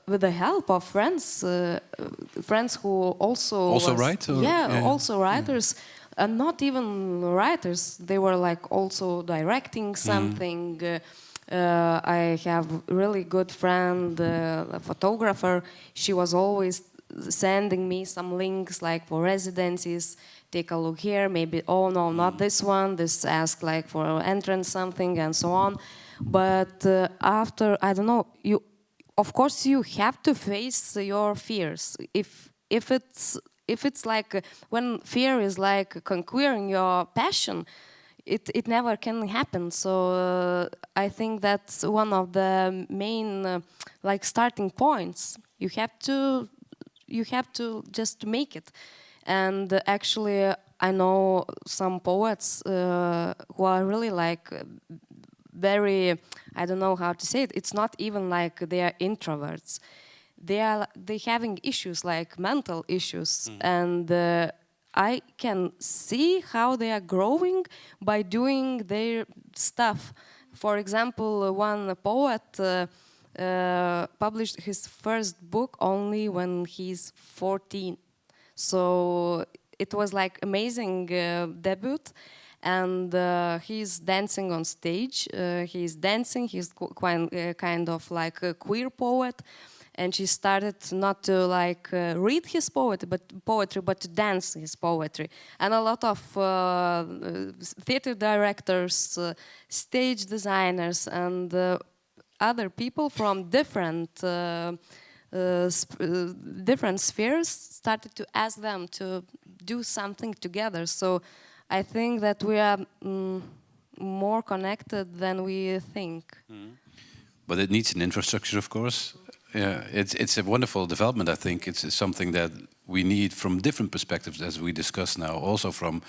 with the help of friends who also write? Also writers, and not even writers. They were also directing something. I have a really good friend, a photographer. She was always sending me some links for residencies. Take a look here, maybe, oh no, not this one, this ask for entrance something, and so on. But after, I don't know, of course you have to face your fears. If it's when fear is conquering your passion, it never can happen. So I think that's one of the main starting points. You have to just make it. And actually, I know some poets who are really like very, I don't know how to say it. It's not even like they are introverts. They having issues like mental issues, and I can see how they are growing by doing their stuff. For example, one poet published his first book only when he's 14. So it was like amazing debut, and he's dancing on stage. He's dancing. He's kind of like a queer poet. And she started not to like read his poetry, but to dance his poetry. And a lot of theater directors, stage designers, and other people from different spheres started to ask them to do something together. So I think that we are more connected than we think. But it needs an infrastructure, of course. Yeah, it's a wonderful development. I think it's something that we need from different perspectives, as we discuss now. Also from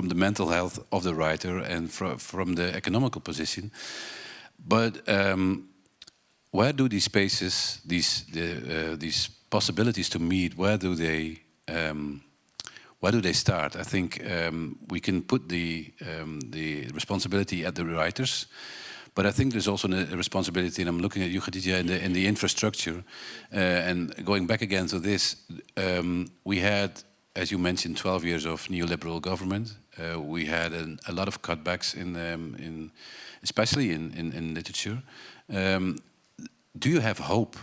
the mental health of the writer and from the economical position. But where do these spaces, these possibilities to meet, where do they start? I think we can put the responsibility at the writers. But I think there's also a responsibility, and I'm looking at you, Khadija, in the infrastructure. And going back again to this, we had, as you mentioned, 12 years of neoliberal government. We had a lot of cutbacks especially in literature. Do you have hope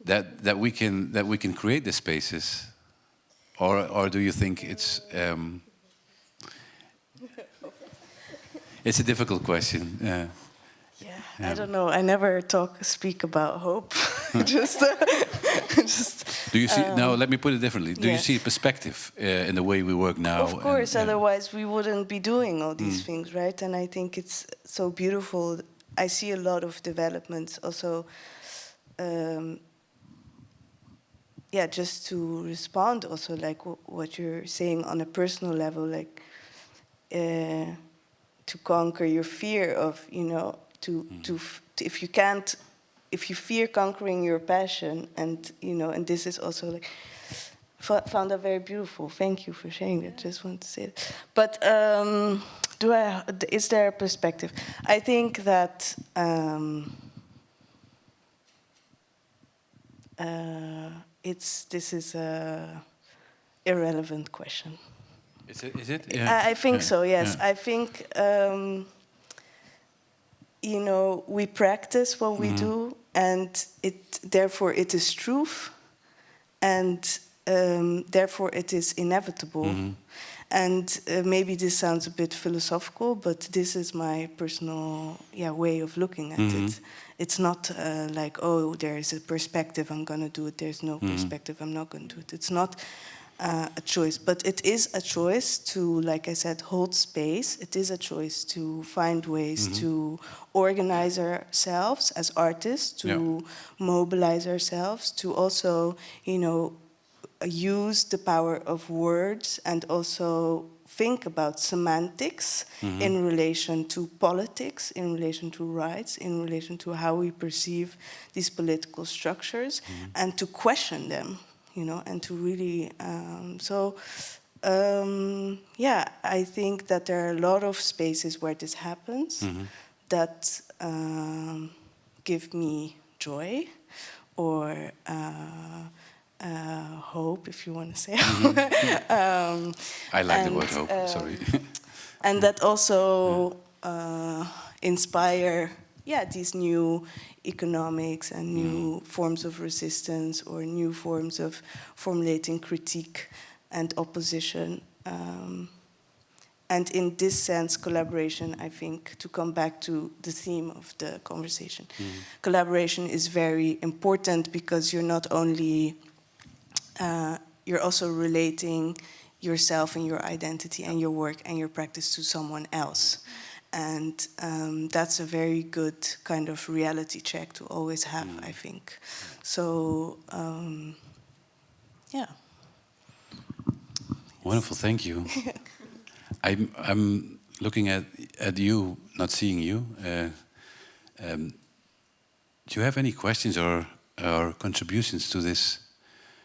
that we can create the spaces, or do you think it's? It's a difficult question. Yeah. I don't know. I never speak about hope. just. Do you see? No, let me put it differently. Do you see perspective in the way we work now? Of course. Otherwise, we wouldn't be doing all these things, right? And I think it's so beautiful. I see a lot of developments also. Just to respond also, like what you're saying on a personal level, like. To conquer your fear of, if you fear conquering your passion, and and this is also like found that very beautiful. Thank you for sharing that. Just want to say it. But is there a perspective? I think that this is a irrelevant question. Is it? Yeah. I think so, yes. Yeah. I think, we practice what we do, and therefore it is truth, and therefore it is inevitable. And maybe this sounds a bit philosophical, but this is my personal way of looking at it. It's not like, oh, there is a perspective, I'm going to do it. There's no perspective, I'm not going to do it. It's not a choice, but it is a choice to, like I said, hold space. It is a choice to find ways to organize ourselves as artists, to mobilize ourselves, to also, use the power of words, and also think about semantics in relation to politics, in relation to rights, in relation to how we perceive these political structures, and to question them. And to really, I think that there are a lot of spaces where this happens that give me joy or hope, if you want to say. I like the word hope, sorry. And that also inspire these new economics and new forms of resistance, or new forms of formulating critique and opposition. And in this sense, collaboration, I think, to come back to the theme of the conversation, collaboration is very important, because you're not only, you're also relating yourself and your identity and your work and your practice to someone else. And that's a very good kind of reality check to always have, I think. So, Wonderful, thank you. I'm looking at you, not seeing you. Do you have any questions or contributions to this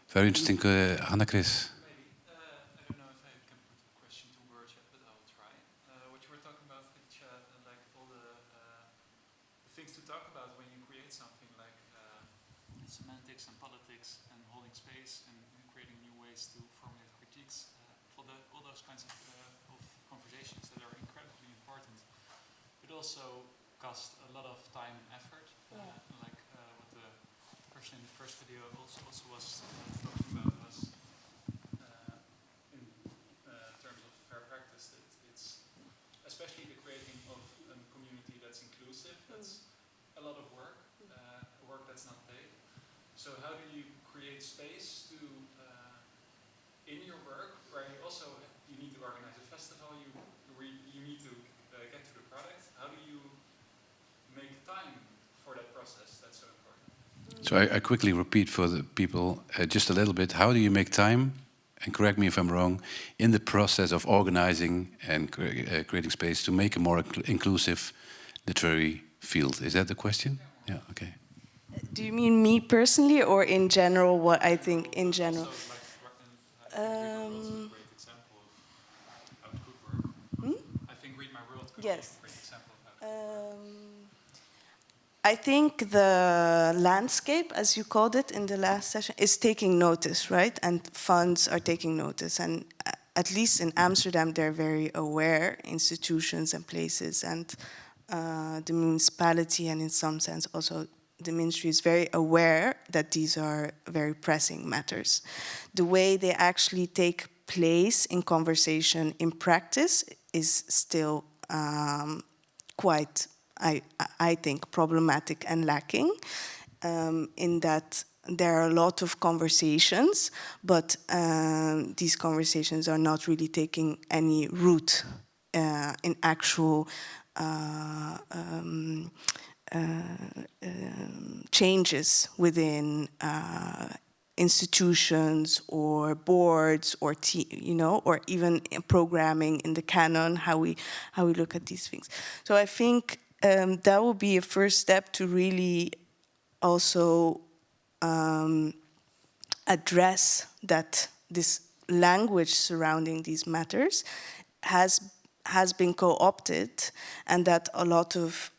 very interesting, Hannah Chris? Maybe. I don't know if I can put a question to words yet, but I will try. What you were talking about, like all the things to talk about when you create something, like semantics and politics and holding space and creating new ways to formulate critiques, all those kinds of conversations that are incredibly important, but also cost a lot of time and effort. Like what the person in the first video also was talking about was in terms of fair practice. It's especially the creating of a community that's inclusive. That's a lot of work, work that's not paid. So how do you create space to in your work where you also you need to organize a festival, you need to get to the product. How do you make time for that process? That's so important. So I quickly repeat for the people just a little bit. How do you make time, and correct me if I'm wrong, in the process of organizing and creating space to make a more inclusive literary field? Is that the question? Yeah, okay. Do you mean me personally or in general, what I think in general? I think Read My World could Yes. be a great example of how I think the landscape, as you called it in the last session, is taking notice, right? And funds are taking notice. And at least in Amsterdam, they're very aware, institutions and places, and the municipality, and in some sense also the ministry is very aware that these are very pressing matters. The way they actually take place in conversation in practice is still quite, I think, problematic and lacking, in that there are a lot of conversations, but these conversations are not really taking any root in actual changes within institutions or boards or or even in programming in the canon, how we look at these things. So I think that will be a first step to really also address that this language surrounding these matters has been co-opted, and that a lot of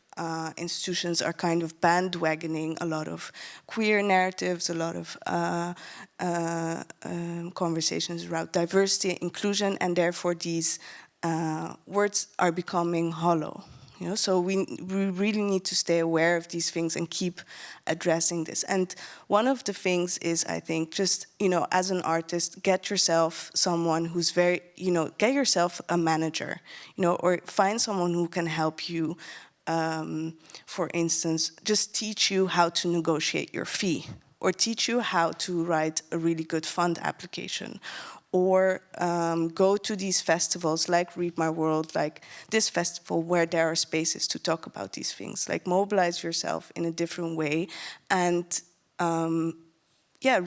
institutions are kind of bandwagoning a lot of queer narratives, a lot of conversations around diversity and inclusion, and therefore these words are becoming hollow. You know, so we really need to stay aware of these things and keep addressing this. And one of the things is, I think, just, as an artist, get yourself someone who's very, get yourself a manager, or find someone who can help you. For instance, just teach you how to negotiate your fee, or teach you how to write a really good fund application, or go to these festivals like Read My World, like this festival where there are spaces to talk about these things, like mobilize yourself in a different way, and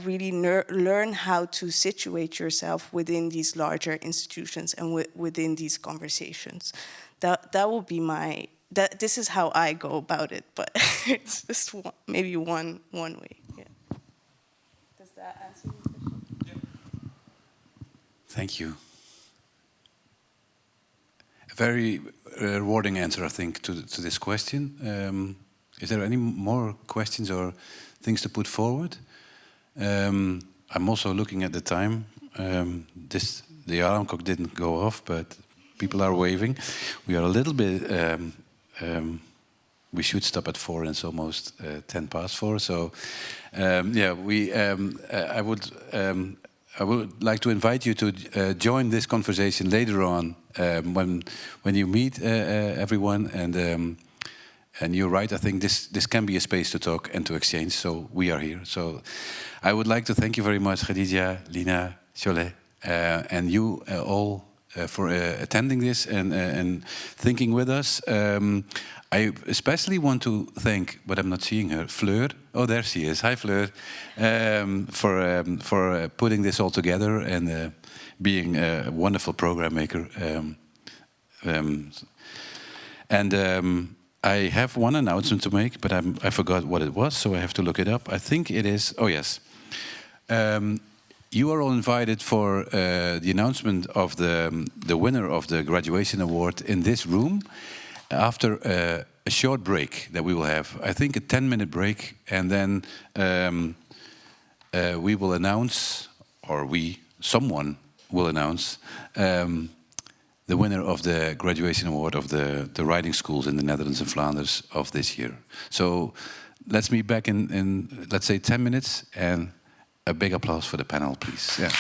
really learn how to situate yourself within these larger institutions and within these conversations. That will be my... this is how I go about it, but it's just maybe one way. Yeah. Does that answer your question? Yeah. Thank you. A very rewarding answer, I think, to this question. Is there any more questions or things to put forward? I'm also looking at the time. The alarm clock didn't go off, but people are waving. We are a little bit... we should stop at 4, and it's almost 10 past 4. So, I would like to invite you to join this conversation later on when you meet everyone. And you're right. I think this can be a space to talk and to exchange. So we are here. So I would like to thank you very much, Khadija, Lina, Cholet, and you all for attending this and thinking with us. I especially want to thank, but I'm not seeing her, Fleur. Oh, there she is. Hi, Fleur. For putting this all together and being a wonderful program maker. I have one announcement to make, but I forgot what it was, so I have to look it up. I think it is, oh yes. You are all invited for the announcement of the winner of the graduation award in this room after a short break that we will have. I think a 10-minute break, and then we will announce, or someone will announce the winner of the graduation award of the writing schools in the Netherlands and Flanders of this year. So let's meet back in let's say 10 minutes, and a big applause for the panel, please. Yeah.